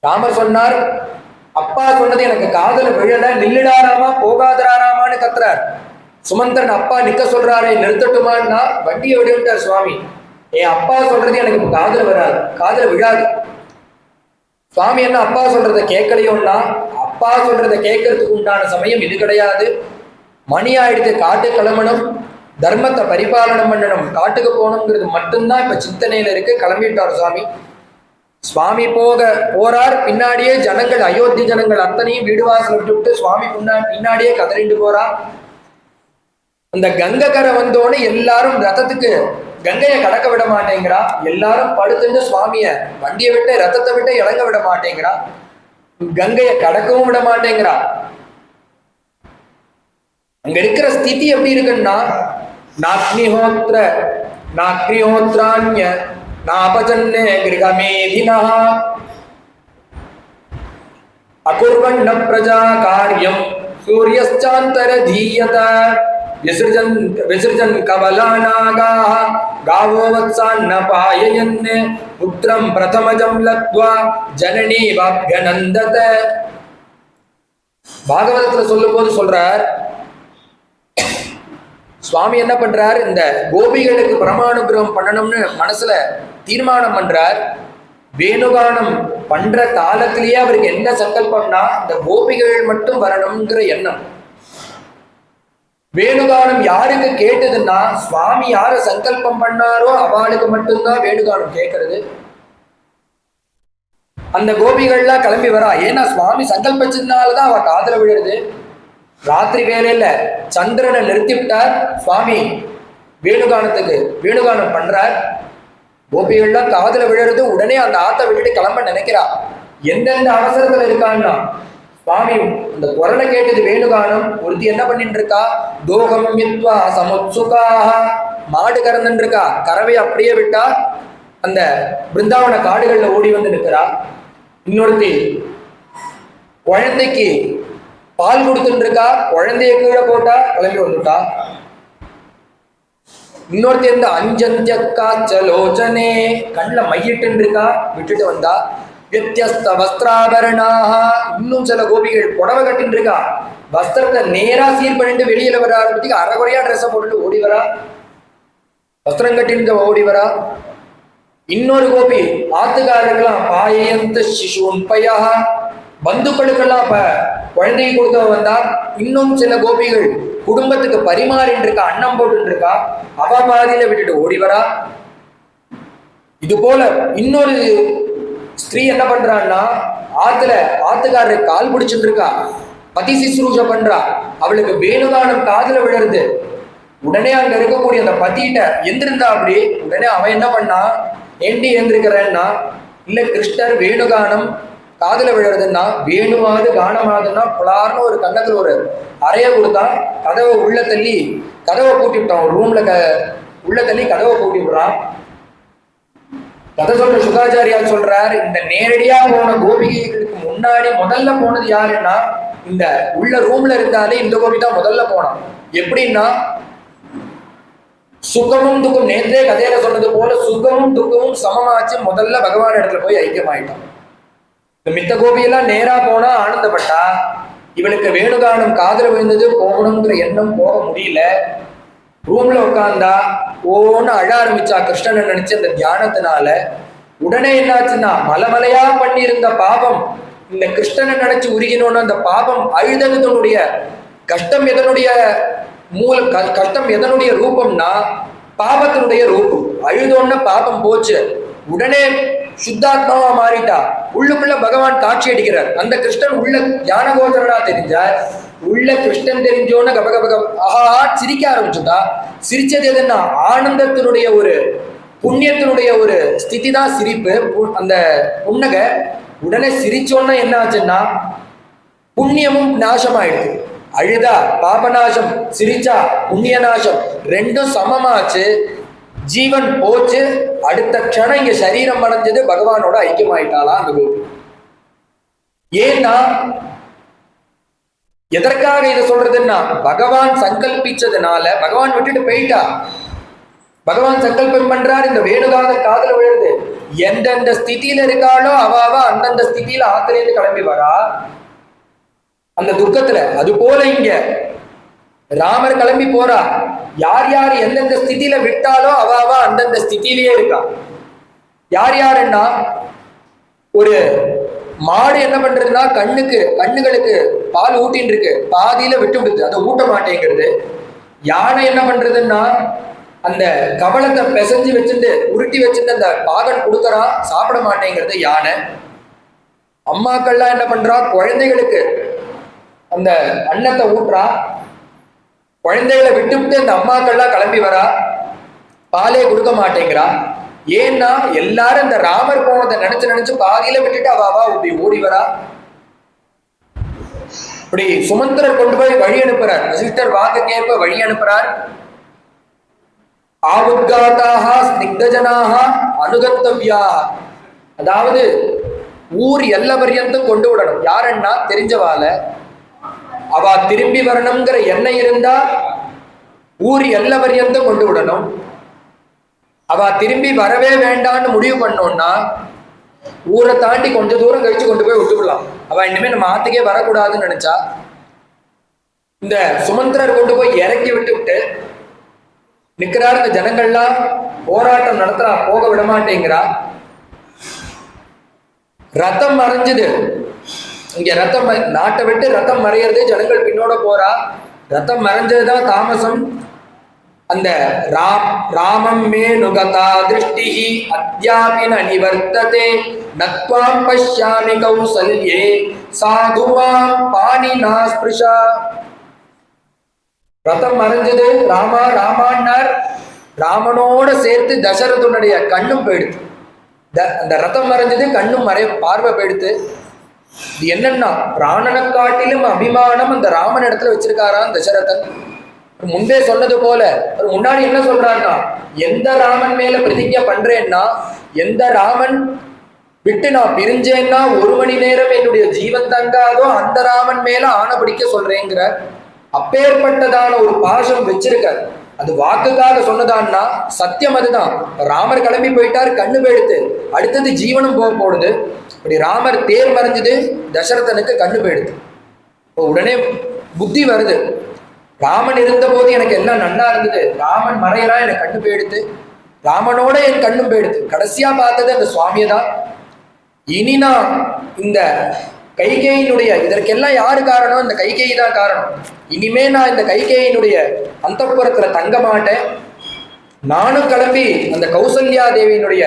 ராமர் சொன்னார், அப்பா சொன்னது எனக்கு காதல விழல, நில்லுடாராமா போகாதராராமான்னு கத்துறார். சுமந்திரன் அப்பா நிக்க சொல்றாரே நிறுத்தட்டுமான்னா வண்டியை விடுவிட்டார் சுவாமி. என் அப்பா சொல்றது எனக்கு இப்ப காதல வராது, காதல விழாது. சுவாமி என்ன அப்பா சொல்றத கேட்கலையோன்னா, அப்பா சொல்றத கேட்கறதுக்கு உண்டான சமயம் இது கிடையாது. மணி ஆயிடுத்து, காட்டு கிளம்பணும், தர்மத்தை பரிபாலனம் பண்ணணும், காட்டுக்கு போகணுங்கிறது மட்டும்தான் இப்ப சிந்தனையில இருக்கு. கிளம்பிட்டார் சுவாமி. சுவாமி போறார். பின்னாடியே ஜனங்கள், அயோத்தி ஜனங்கள் அத்தனையும் வீடு வாசல் விட்டு சுவாமி பின்னாடியே கதறிண்டு போறா. அந்த கங்கை கரை வந்தோன்னு எல்லாரும் ரதத்துக்கு கங்கையை கடக்க விட மாட்டேங்கிறா. எல்லாரும் படுத்துட்டு சுவாமிய வண்டியை விட்டு ரத்தத்தை விட்டு இறங்க விட மாட்டேங்கிறா. கங்கையை கடக்கவும் விட மாட்டேங்கிறா. அங்க இருக்கிற ஸ்திதி எப்படி இருக்குன்னா, நாக்னிஹோத்ர நாக்னிஹோத்ரான்ய நாபஜன்னே கிருகமேதினா அகுர்வண்ண பிரஜா காரியம் சூரியஸ்சாந்தர தீயத விசர்ஜன் கவலாநாகாः गावो वत्सान्न पाययन् पुत्रं प्रथमजं लब्ध्वा जननी वाभ्यनन्दत. பாகவதத்துல சொல்லும் போது சொல்றார், சுவாமி என்ன பண்றார், இந்த கோபிகளுக்கு பரமானுகிரகம் பண்ணணும்னு மனசுல தீர்மானம் பண்றார். வேணுகானம் பண்ற காலத்திலேயே அவருக்கு என்ன சங்கல்பம்னா, இந்த கோபிகள் மட்டும் வரணுங்கிற எண்ணம். வேணுகானம் யாருக்கு கேட்டதுன்னா, சுவாமி யார சங்கல்பம் பண்ணாரோ அவளுக்கு மட்டும்தான் வேணுகானம் கேட்கறது. அந்த கோபிகள்லாம் கிளம்பி வரா. ஏன்னா சுவாமி சங்கல்பிச்சதுனாலதான் அவ காதல விழுறது. ராத்திரி வேலையில சந்திரனை நிறுத்திவிட்டார் சுவாமி. வேணுகானம் பண்றார். கோபிகள்லாம் காதல விழுறது. உடனே அந்த ஆத்த விட்டுட்டு கிளம்ப நினைக்கிறா. எந்தெந்த அவசரத்துல இருக்கான்னா, சுவாமி அந்த குரலை கேட்டது வேணுகானம். ஒருத்தி என்ன பண்ணிட்டு இருக்கா, தோகம் மித்வா சமுத்சுகாஹ, மாடு கறந்துட்டு இருக்கா. கறவை அப்படியே விட்டா அந்த பிருந்தாவன காடுகள்ல ஓடி வந்து நிற்கிறா. இன்னொருத்தி குழந்தைக்கு பால் கொடுத்துட்டு இருக்கா. குழந்தைய கீழே போட்டா கிளம்பி வந்துட்டா. இன்னொருத்தி இருந்த அஞ்சந்தியக்காச்சலோச்சனே, கண்ணில் மையிட்டு இருக்கா, விட்டுட்டு வந்தா. வித்தியஸ்த வஸ்திராபரணாக, இன்னும் சில கோபிகள் புடவை கட்டின்னு இருக்கா. வஸ்திரத்தை நேரா சீர் பண்ணிட்டு வெளியில வர ஆரம்பிச்சு அரைகுறையா ட்ரெஸ்ஸை போட்டுட்டு ஓடி வரா. வஸ்திரம் கட்டிட்டு ஓடி வரா. இன்னொரு கோபி ஆத்துக்காரர்களாம் பாயந்த சிசுன் பையா, பந்துக்களுக்கெல்லாம் குழந்தைக்கு கொடுக்க வந்தா. இன்னும் சில கோபிகள் குடும்பத்துக்கு பரிமாறின்னு இருக்கா, அன்னம் போட்டு இருக்கா. அவ பாதியில விட்டுட்டு ஓடி வரா. இது போல இன்னொரு ஸ்திரீ என்ன பண்றான்னா, ஆத்துக்காரருக்கு கால் பிடிச்சுட்டு இருக்கா, பதி சிசுரூஷ பண்றா. அவளுக்கு வேணுகானம் காதுல விழுறது. உடனே அங்க இருக்கக்கூடிய அந்த பதிகிட்ட எந்திருந்தா. அப்படி உடனே அவன் என்ன பண்ணா, ஏண்டி எழுந்திருக்கிறேன்னா, இல்ல கிருஷ்ணர் வேணுகானம் காதுல விழுறதுன்னா, வேணுவாது கானமாதுன்னா புலார்னு ஒரு கண்ணத்துல ஒரு அறைய கொடுத்தா. கதவை உள்ள தள்ளி கதவை பூட்டி விட்டான். ரூம்ல உள்ள தள்ளி கதவை பூட்டி விடுறான். கதை சொல்ற சுகாச்சாரியால் சொல்றார், இந்த நேரடியா போன கோபிகைகளுக்கு முன்னாடி முதல்ல போனது யாருன்னா, இந்த உள்ள ரூம்ல இருந்தாலே இந்த கோபி தான் முதல்ல போனான். எப்படின்னா, சுகமும் துக்கம், நேற்றே கதையில சொன்னது போல சுகமும் துக்கமும் சமமாச்சு. முதல்ல பகவான் இடத்துல போய் ஐக்கியமாயிட்டான். இந்த மித்த கோபியெல்லாம் நேரா போனா ஆனந்தப்பட்டா. இவனுக்கு வேணுகானம் காதல விழுந்தது, போகணுங்கிற எண்ணம் போக முடியல. ரூம்ல உட்காந்தா ஓன்னு அழ ஆரம்பிச்சா கிருஷ்ணனை நினைச்சு அந்த தியானத்தினால. உடனே என்னாச்சுன்னா, மலைமலையா பண்ணியிருந்த பாபம் இந்த கிருஷ்ணனை நினைச்சு உருகினோன்னு அந்த பாபம் அழுதனுடைய கஷ்டம் எதனுடைய கஷ்டம் எதனுடைய ரூபம்னா பாபத்தினுடைய ரூபம். அழுதோன்னு பாபம் போச்சு. உடனே சுத்தாத்மாவா மாறிட்டா. உள்ளுக்குள்ள பகவான் காட்சி அடிக்கிறார். அந்த கிருஷ்ணன் உள்ள ஞான கோச்சரனா தெரிஞ்சார். உள்ள கிருஷ்ணன் தெரிஞ்சோன்னு ஆஹா சிரிக்க ஆரம்பிச்சுட்டா. சிரிச்சது எதுன்னா, ஆனந்தத்தினுடைய ஒரு புண்ணியத்தினுடைய ஒரு ஸ்திதி தான் சிரிப்பு, அந்த புன்னகை. உடனே சிரிச்சோன்னா என்ன ஆச்சுன்னா, புண்ணியமும் நாசமாயிடுது. அழுதா பாபநாசம், சிரிச்சா புண்ணிய நாசம், ரெண்டும் சமமாச்சு. ஜீவன் போச்சு. அடுத்த க்ஷணம் இங்க சரீரம் அடைஞ்சது, பகவானோட ஐக்கியமாயிட்டாளா அந்த கோபி. ஏன்னா எதற்காக இதை சொல்றதுன்னா, பகவான் சங்கல்பிச்சதுனால பகவான் விட்டுட்டு போயிட்டா. பகவான் சங்கல்பம் பண்றார், இந்த வேணுகாத காதல விழுது. எந்தெந்த ஸ்திதியில இருக்காளோ அவ அந்தந்த ஸ்திதியில ஆத்திரேந்து கிளம்பி வரா அந்த துக்கத்துல. அது போல இங்க ராமர் கிளம்பி போறா. யார் யார் எந்தெந்த ஸ்திதியில விட்டாலோ அவ அந்தந்த ஸ்திதியிலேயே இருக்கா. யார் யாருன்னா, ஒரு மாடு என்ன பண்றதுன்னா கண்ணுகளுக்கு பால் ஊட்டின்னு இருக்கு, பாதியில விட்டு விடுது, அதை ஊட்ட மாட்டேங்கிறது. யானை என்ன பண்றதுன்னா, அந்த கவளத்தை பிசைஞ்சு வச்சுட்டு உருட்டி வச்சுட்டு அந்த பாகன் கொடுக்கறான், சாப்பிட மாட்டேங்கிறது யானை. அம்மாக்கள்லாம் என்ன பண்றா, குழந்தைகளுக்கு அந்த அன்னத்தை ஊட்டுறா. குழந்தைகளை விட்டுவிட்டு அந்த அம்மாக்கள்லாம் கிளம்பி வரா, பாலே கொடுக்க மாட்டேங்கிறா. ஏன்னா எல்லாரும் இந்த ராமர் போனதை நினைச்சு பாதியில விட்டுட்டு அவ இப்படி ஓடி வரா. இப்படி சுமந்திரர் கொண்டு போய் வழி அனுப்புறார், வசிஷ்டர் வாக்குக்கேற்ப வழி அனுப்புறார். ஆவுத்காதாக ஸ்னிக்தஜனாக அனுகந்தவ்யாக, அதாவது ஊர் எல்லா பரியந்தும் கொண்டு விடணும். யாருன்னா தெரிஞ்சவால அவ திரும்பி வரணுங்கிற எண்ணம் இருந்தா ஊர் எல்லா பரியந்தும் கொண்டு விடணும். அவ திரும்பி வரவே வேண்டான்னு முடிவு பண்ணோம்னா ஊரை தாண்டி கொஞ்ச தூரம் கழிச்சு கொண்டு போய் விட்டுவிடலாம். அவ இனிமே நம்ம ஆத்துக்கே வரக்கூடாதுன்னு நினைச்சா இந்த சுமந்திரர் கொண்டு போய் இறக்கி விட்டு நிக்கிறார். இந்த ஜனங்கள்லாம் போராட்டம் நடத்துறா, போக விட மாட்டேங்கிறா. ரத்தம் மறைஞ்சது இங்க, ரத்தம் நாட்டை விட்டு ரத்தம் மறையிறது, ஜனங்கள் பின்னோட போறா. ரத்தம் மறைஞ்சதுதான் தாமசம். அந்த ராமம் மே நுகதா திருஷ்டிஹி அத்யாபின நிவர்த்ததே நத்வாம் பஷ்யாமி கௌசல்யே சாதுவாம் பாணினா ஸ்பிருஷா. ரத்தம் மறைஞ்சது, ராமா ராமான்னார். ராமனோட சேர்த்து தசரதனுடைய கண்ணும் போயிடுது. அந்த ரத்தம் மறைஞ்சது, கண்ணும் பார்வை போயிடுது. இது என்னன்னா, பிராணனை காட்டிலும் அபிமானம் அந்த ராமன் இடத்துல வச்சிருக்காராம் தசரதன். முன்பே சொன்னது போல முன்னாடி என்ன சொல்றாருன்னா, எந்த ராமன் மேல பிரதிஜை பண்றேன்னா, எந்த ராமன் விட்டு நான் பிரிஞ்சேன்னா 1 மணி நேரம் என்னுடைய ஜீவன் தங்காதோ அந்த ராமன் மேல ஆணை பிடிக்க சொல்றேங்கிற அப்பேற்பட்டதான ஒரு பாசம் வச்சிருக்காரு. அது வாக்குக்காக சொன்னதான்னா சத்தியம் அதுதான். ராமர் கிளம்பி போயிட்டார், கண்ணு போயிடுத்து, அடுத்தது ஜீவனம் போக போடுது. இப்படி ராமர் தேர் மறைஞ்சது, தசரதனுக்கு கண்ணு போயிடுது. உடனே புத்தி வருது, ராமன் இருந்த போது எனக்கு எல்லாம் நன்னா இருந்தது, ராமன் மறையலாம் எனக்கு கண்ணு போயிடுத்து, ராமனோட என் கண்ணும் போயிடுது. கடைசியா பார்த்தது அந்த சுவாமியை தான். இனி நான் இந்த கைகேயினுடைய இதற்கெல்லாம் யாரு காரணம்? இந்த கைகேயி தான் காரணம். இனிமே நான் இந்த கைகேயினுடைய அந்தப்புறத்துல தங்க மாட்டேன். நானும் கிளம்பி அந்த கௌசல்யா தேவியினுடைய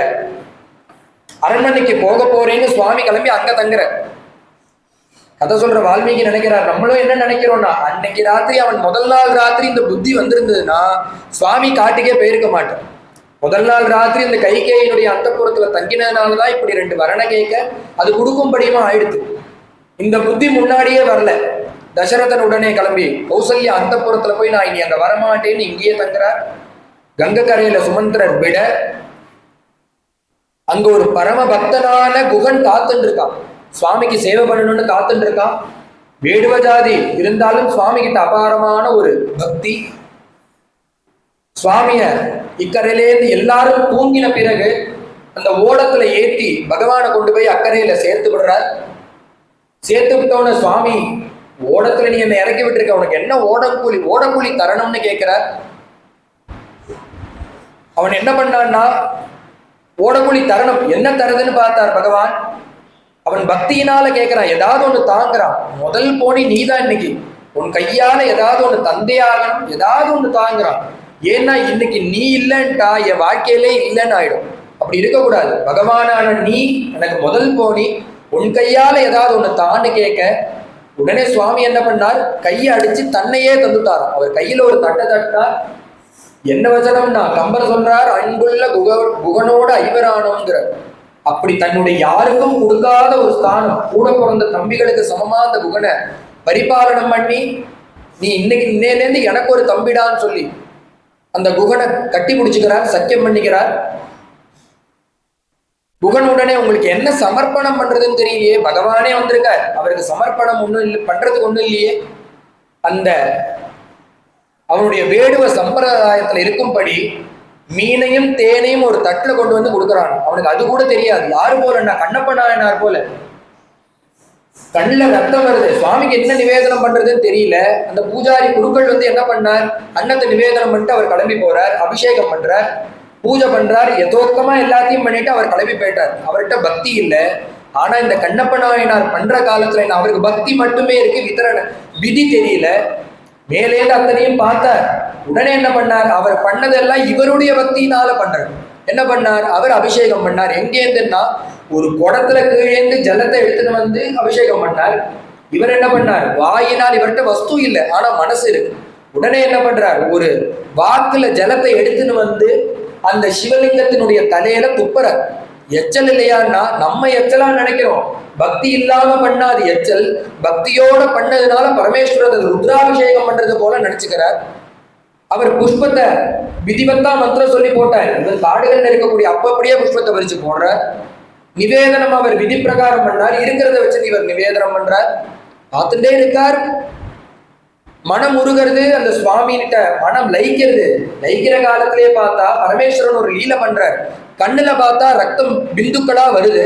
அரண்மனைக்கு போக போறேன்னு சுவாமி கிளம்பி அங்க தங்குற கதை சொல்ற வால்மீகி நினைக்கிறார். நம்மளும் என்ன நினைக்கிறோம்னா, அன்னைக்கு ராத்திரி அவன் முதல் நாள் ராத்திரி இந்த புத்தி வந்திருந்ததுன்னா சுவாமி காட்டுக்கே போயிருக்க மாட்டான். முதல் நாள் ராத்திரி இந்த கைகேயினுடைய அந்தப்புறத்துல தங்கினதுனாலதான் இப்படி 2 வரணை கேட்க அது கொடுக்கும்படியுமா ஆயிடுது. இந்த புத்தி முன்னாடியே வரல. தசரதன் உடனே கிளம்பி கௌசல்யா அந்தப்புறத்துல போய் நான் இனி அங்க வரமாட்டேன்னு இங்கேயே தங்குறார். கங்கை கரையில சுமந்திரர் விட அங்க ஒரு பரம பக்தனான குகன் காத்துன்னு இருக்கான். சுவாமிக்கு சேவை பண்ணணும்னு காத்துன்னு இருக்கான். வேடுவ ஜாதி இருந்தாலும் சுவாமி கிட்ட அபாரமான ஒரு பக்தி. சுவாமிய இக்கரையிலேருந்து எல்லாரும் தூங்கின பிறகு அந்த ஓடத்துல ஏத்தி பகவானை கொண்டு போய் அக்கறையில சேர்த்து விடுறார். சேர்த்து விட்டோன சுவாமி, ஓடத்துல நீ என்னை இறக்கி விட்டுருக்க, உனக்கு என்ன ஓடக்கூலி தரணும்னு கேட்கிறார். அவன் என்ன பண்ணான்னா, ஓடக்கூலி தரணும், என்ன தருதுன்னு பார்த்தார் பகவான். அவன் பக்தியினால கேட்கிறான், ஏதாவது ஒண்ணு தாங்குறான். முதல் போனி நீதான், இன்னைக்கு உன் கையால ஏதாவது ஒண்ணு தந்தையாகணும், ஏதாவது ஒண்ணு தாங்குறான். ஏன்னா இன்னைக்கு நீ இல்லைன்ட்டா என் வாழ்க்கையிலே இல்லைன்னு ஆயிடும். அப்படி இருக்கக்கூடாது. பகவானான நீ எனக்கு முதல் போனி, உன் கையால ஏதாவது ஒண்ணு தான்னு கேட்க உடனே சுவாமி என்ன பண்ணார், கையை அடிச்சு தன்னையே தந்துட்டார். அவர் கையில ஒரு தட்டார். என்ன வச்சனம்னா, கம்பர் சொல்றார், அன்புள்ள குகனோட ஐவரானோங்கிற. அப்படி தன்னுடைய யாருக்கும் கொடுக்காத ஒரு ஸ்தானம், கூட பிறந்த தம்பிகளுக்கு சமமா அந்த குகனை பரிபாலனம் பண்ணி, நீ இன்னையிலேருந்து எனக்கு ஒரு தம்பிடான்னு சொல்லி அந்த குகனை கட்டி பிடிச்சுக்கிறார், சத்தியம் பண்ணிக்கிறார். குகன் உடனே உங்களுக்கு என்ன சமர்ப்பணம் பண்றதுன்னு தெரியலையே, பகவானே வந்திருக்கார், அவருக்கு சமர்ப்பணம் ஒண்ணும் இல்லை, பண்றதுக்கு ஒண்ணும் இல்லையே. அந்த அவனுடைய வேடுவ சம்பிரதாயத்துல இருக்கும்படி மீனையும் தேனையும் ஒரு தட்டுல கொண்டு வந்து கொடுக்குறான். அவனுக்கு அது கூட தெரியாது. யாரு போலன்னா கண்ணப்ப நாயனார் போல. கண்ணில் ரத்தம் வருது, சுவாமிக்கு என்ன நிவேதனம் பண்றதுன்னு தெரியல. அந்த பூஜாரி குருக்கள் வந்து என்ன பண்ணார், அன்னத்தை நிவேதனம் பண்ணிட்டு அவர் கிளம்பி போறார், அபிஷேகம் பண்றார், பூஜை பண்றார், யதோக்தமா எல்லாத்தையும் பண்ணிட்டு அவர் கிளம்பி போயிட்டார். அவர்கிட்ட பக்தி இல்லை. ஆனா இந்த கண்ணப்ப நாயனார் பண்ற காலத்துல என்ன, அவருக்கு பக்தி மட்டுமே இருக்கு, விதரண விதி தெரியல. மேலேந்து அத்தனையும் பார்த்தார். உடனே என்ன பண்ணார், அவர் பண்ணதெல்லாம் இவருடைய பக்தியினால பண்றார். என்ன பண்ணார், அவர் அபிஷேகம் பண்ணார். எங்கேருந்துன்னா ஒரு குடத்துல கீழேந்து ஜலத்தை எடுத்துட்டு வந்து அபிஷேகம் பண்ணார். இவர் என்ன பண்ணார், வாயினால், இவர்கிட்ட வஸ்து இல்லை ஆனா மனசு இருக்கு. உடனே என்ன பண்றார், ஒரு வாக்குல ஜலத்தை எடுத்துன்னு வந்து அந்த சிவலிங்கத்தினுடைய தலையில துப்புறார். எச்சல் இல்லையான்னா நம்ம எச்சலா நினைக்கிறோம், பக்தி இல்லாம பண்ணாது எச்சல், பக்தியோட பண்ணதுனால பரமேஸ்வரர் ருத்ராபிஷேகம் பண்றது போல நினைச்சுக்கிறார். அவர் புஷ்பத்தை விதிவத்தா மந்திரம் சொல்லி போட்டார். இவர் காடுகள்ல இருக்கக்கூடிய அப்பப்படியே புஷ்பத்தை பறிச்சு போடுறார். நிவேதனம் அவர் விதி பிரகாரம் பண்ணார். இருக்கிறத வச்சு இவர் நிவேதனம் பண்றார். பார்த்துட்டே இருக்கார். மனம் உருகிறது, அந்த சுவாமிகிட்ட மனம் லயிக்கிறது. லயிக்கிற காலத்திலேயே பார்த்தா பரமேஸ்வரன் ஒரு லீலை பண்றார். கண்ணுல பார்த்தா ரத்தம் பிந்துக்களா வருது,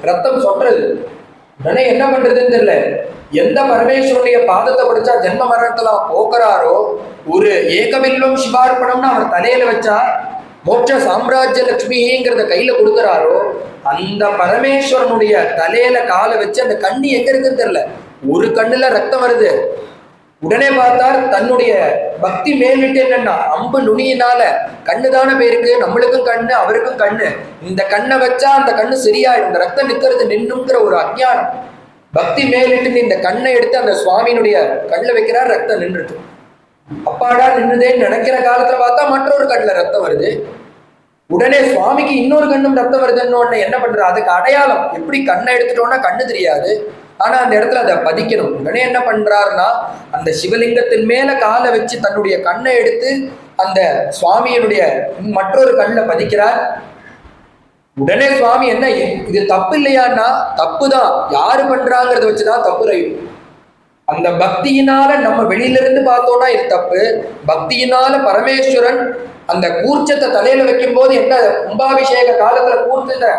ரத்தம் சொட்டுறது. உடனே என்ன பண்றதுன்னு தெரியல. எந்த பரமேஸ்வரனுடைய பாதத்தை படிச்சா ஜென்ம மரணத்தெல்லாம் போக்குறாரோ, ஒரு ஏகபில்லம் சிவார்ப்பணம்னு அவர் தலையில வச்சா மோட்ச சாம்ராஜ்ய லட்சுமிங்கிறத கையில கொடுக்குறாரோ, அந்த பரமேஸ்வரனுடைய தலையில காலை வச்சு அந்த கண்ணி எங்க இருக்குன்னு தெரியல, ஒரு கண்ணுல ரத்தம் வருது. உடனே பார்த்தார், தன்னுடைய பக்தி மேலிட்டு என்னன்னா அம்பு நுனியினால கண்ணுதான பேருக்கு, நம்மளுக்கும் கண்ணு அவருக்கும் கண்ணு, இந்த கண்ணை வச்சா அந்த கண்ணு சரியாயிடும், இந்த ரத்தம் நிற்கிறது நின்னுங்கிற ஒரு அஜ்ஞானம். பக்தி மேலிட்டு இந்த கண்ணை எடுத்து அந்த சுவாமியினுடைய கண்ணில் வைக்கிறார், ரத்தம் நின்றுட்டு. அப்பாடா நின்றுதேன்னு நினைக்கிற காலத்துல பார்த்தா மற்றொரு கண்ணில் ரத்தம் வருது. உடனே சுவாமிக்கு இன்னொரு கண்ணும் ரத்தம் வருதுன்னு உடனே என்ன பண்ற, அதுக்கு அடையாளம் எப்படி, கண்ணை எடுத்துட்டோம்னா கண்ணு தெரியாது, ஆனா அந்த இடத்துல அதை பதிக்கணும். உடனே என்ன பண்றாருன்னா அந்த சிவலிங்கத்தின் மேல காலை வச்சு தன்னுடைய கண்ணை எடுத்து அந்த சுவாமியினுடைய மற்றொரு கண்ணில் பதிக்கிறார். உடனே சுவாமி என்ன, இது தப்பு இல்லையான்னா தப்பு தான், யாரு பண்றாங்கிறத வச்சுதான் தப்பு ரையும். அந்த பக்தியினால நம்ம வெளியில இருந்து பார்த்தோம்னா இது தப்பு. பக்தியினால பரமேஸ்வரன் அந்த கூர்ச்சத்தை தலையில வைக்கும் போது என்ன, கும்பாபிஷேக காலத்துல கூர்ச்சத்தை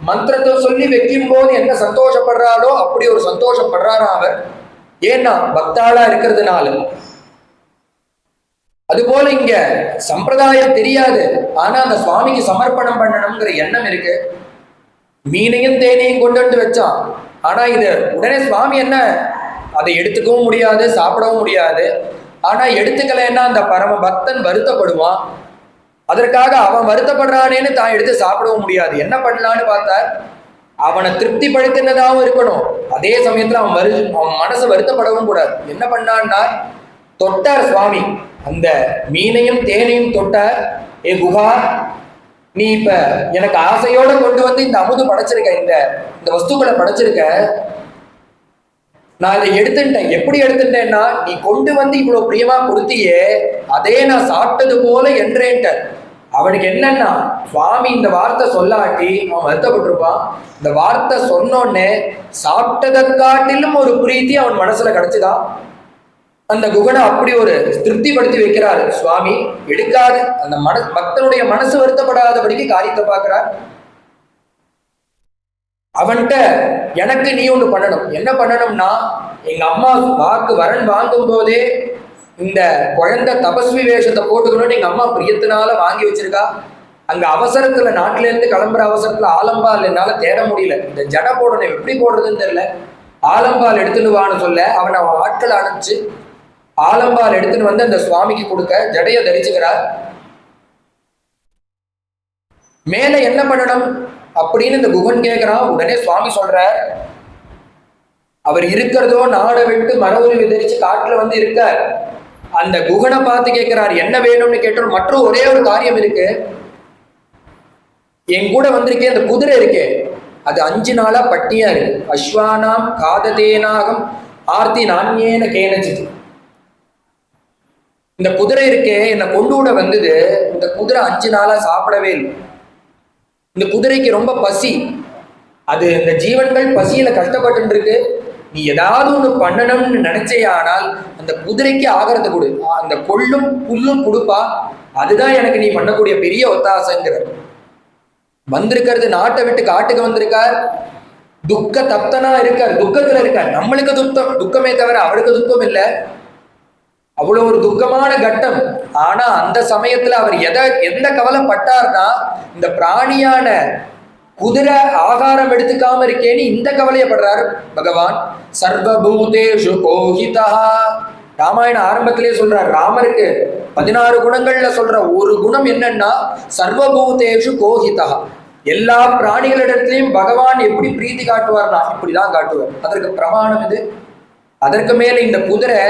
மந்திரத்தை சொல்லி வைக்கும் போது என்ன சந்தோஷப்படுறாரோ அப்படி ஒரு சந்தோஷப்படுறாரா அவர். ஏன்னா பக்தாளா இருக்கிறதுனால. அதுபோல இங்க சம்பிரதாயம் தெரியாது, ஆனா அந்த சுவாமிக்கு சமர்ப்பணம் பண்ணணுங்கிற எண்ணம் இருக்கு. மீனையும் தேனையும் கொண்டு வந்து வச்சான். ஆனா இது உடனே சுவாமி என்ன, அதை எடுத்துக்கவும் முடியாது, சாப்பிடவும் முடியாது. ஆனா எடுத்துக்கலைன்னா அந்த பரம பக்தன் வருத்தப்படுவான். அதற்காக அவன் வருத்தப்படுறானேன்னு தான் எடுத்து சாப்பிடவும் முடியாது. என்ன பண்ணலான்னு பார்த்தார், அவனை திருப்திப்படுத்தினதாகவும் இருக்கணும், அதே சமயத்துல அவன் மனசை வருத்தப்படவும் கூடாது. என்ன பண்ணான்னா தொட்டார் சுவாமி, அந்த மீனையும் தேனையும் தொட்டார். ஏ குஹா, நீ இப்ப எனக்கு ஆசையோட கொண்டு வந்து இந்த அமுது படைச்சிருக்க, இந்த வஸ்துக்களை படைச்சிருக்க, நான் இதை எடுத்துட்டேன். எப்படி எடுத்துட்டேன்னா, நீ கொண்டு வந்து இவ்வளவு பிரியமா கொடுத்தியே, அதே நான் சாப்பிட்டது போல என்றேன்ட்ட. அவனுக்கு என்னன்னா, சுவாமி இந்த வார்த்தை சொல்லாட்டி அவன் வருத்தப்பட்டிருப்பான். இந்த வார்த்தை சொன்னோன்னே சாப்பிட்டதை காட்டிலும் ஒரு பிரீத்தி அவன் மனசுல கிடைச்சுதான். அந்த குகனை அப்படி ஒரு திருப்திப்படுத்தி வைக்கிறார் சுவாமி. எடுக்காது அந்த பக்தனுடைய மனசு வருத்தப்படாதபடிக்கு காரியத்தை பார்க்கிறார். அவன்கிட்ட எனக்கு நீ ஒண்ணு பண்ணணும். என்ன பண்ணணும்னா, எங்க அம்மா வாக்கு வரன் வாங்கும் போதே இந்த குழந்தை தபஸ்வி வேஷத்தை போட்டுக்கணும்னு எங்க அம்மா பிரியத்தினால வாங்கி வச்சிருக்கா. அங்க அவசரத்துல, நாட்டுல இருந்து கிளம்புற அவசரத்துல ஆலம்பால் என்னால தேட முடியல, இந்த ஜடை போடணும், எப்படி போடுறதுன்னு தெரியல. ஆலம்பால் எடுத்துன்னு வான்னு சொல்ல அவன் ஆட்கள் அனுப்பிச்சு ஆலம்பால் எடுத்துன்னு வந்து அந்த சுவாமிக்கு கொடுக்க ஜடைய தரிச்சுக்கிறார். மேல என்ன பண்ணணும் அப்படின்னு இந்த குகன் கேட்கிறான். உடனே சுவாமி சொல்ற, அவர் இருக்கிறதோ நாடை விட்டு மரவுரி தரிச்சு காட்டுல வந்து இருக்கார். அந்த குகனை பார்த்து கேட்கிறார், என்ன வேணும்னு கேட்டோம். மற்றும் ஒரே ஒரு காரியம் இருக்கு, என் கூட வந்திருக்கேன், அந்த குதிரை இருக்கே அது 5 நாளா பட்டியா இருக்கு. அஸ்வானாம் காததேனாகம் ஆர்த்தி நான்யேன கேனச்சிட்டு. இந்த குதிரை இருக்கே என்னை கொண்டு விட வந்தது, இந்த குதிரை 5 நாளா சாப்பிடவே இல்லை. இந்த குதிரைக்கு ரொம்ப பசி, அது இந்த ஜீவன்கள் பசியில கஷ்டப்பட்டு இருக்கு. நீ ஏதாவது ஒண்ணு பண்ணணும்னு நினைச்சே, ஆனால் அந்த குதிரைக்கு ஆகாரத்தை கொடு, அந்த கொள்ளும் புல்லும் கொடுப்பா, அதுதான் எனக்கு நீ பண்ணக்கூடிய பெரிய ஒத்தாசைங்கிற. வந்திருக்கிறது நாட்டை விட்டு காட்டுக்கு வந்திருக்கார், துக்க தப்தனா இருக்கார், துக்கத்துல இருக்கார். நம்மளுக்கு துக்கமே தவிர அவருக்கு துக்கம் இல்லை. அவ்வளவு ஒரு துக்கமான கட்டம். ஆனா அந்த சமயத்துல அவர் எந்த கவலைப்பட்டார்னா, இந்த பிராணியான குதிரை ஆகாரம் எடுத்துக்காம இருக்கேன்னு இந்த கவலையப்படுறார் பகவான். சர்வபூதேஷு கோஹிதா. ராமாயண ஆரம்பத்திலே சொல்றார், ராமருக்கு 16 குணங்கள்ல சொல்ற ஒரு குணம் என்னன்னா சர்வபூதேஷு கோஹிதா. எல்லா பிராணிகளிடத்திலையும் பகவான் எப்படி பிரீத்தி காட்டுவார்னா இப்படிதான் காட்டுவார். அதற்கு பிரமாணம் இது. அதற்கு மேல இந்த குதிரை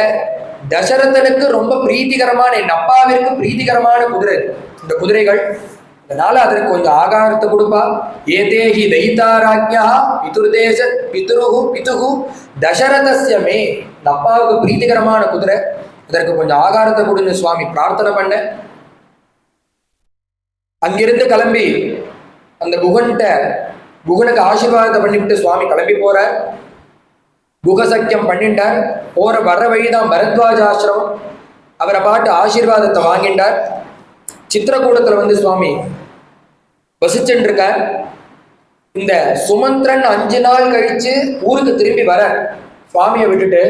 தசரதனுக்கு ரொம்ப பிரீத்திகரமான, என் அப்பாவிற்கு பிரீத்திகரமான குதிரை இந்த குதிரைகள். அதனால அதற்கு கொஞ்சம் ஆகாரத்தை கொடுப்பா. ஏதேஹி தைத்தாராஜ்யா பிதுர்தேச பிதுகு தசரதஸ்யமே. இந்த அப்பாவுக்கு பிரீத்திகரமான குதிரை, அதற்கு கொஞ்சம் ஆகாரத்தை கொடுன்னு சுவாமி பிரார்த்தனை பண்ண. அங்கிருந்து கிளம்பி அந்த குகனுக்கு ஆசீர்வாதத்தை பண்ணிவிட்டு சுவாமி கிளம்பி போறார். குகசக்கியம் பண்ணிட்டார். வர்ற வழிதான் பரத்வாஜ ஆசிரமம். அவரை பாட்டு ஆசீர்வாதத்தை வாங்கிட்டார். சித்திரக்கூடத்துல வந்து சுவாமி வசிச்சுருக்கார். இந்த சுமந்திரன் 5 நாள் கழிச்சு ஊருக்கு திரும்பி வர சுவாமியை விட்டுட்டு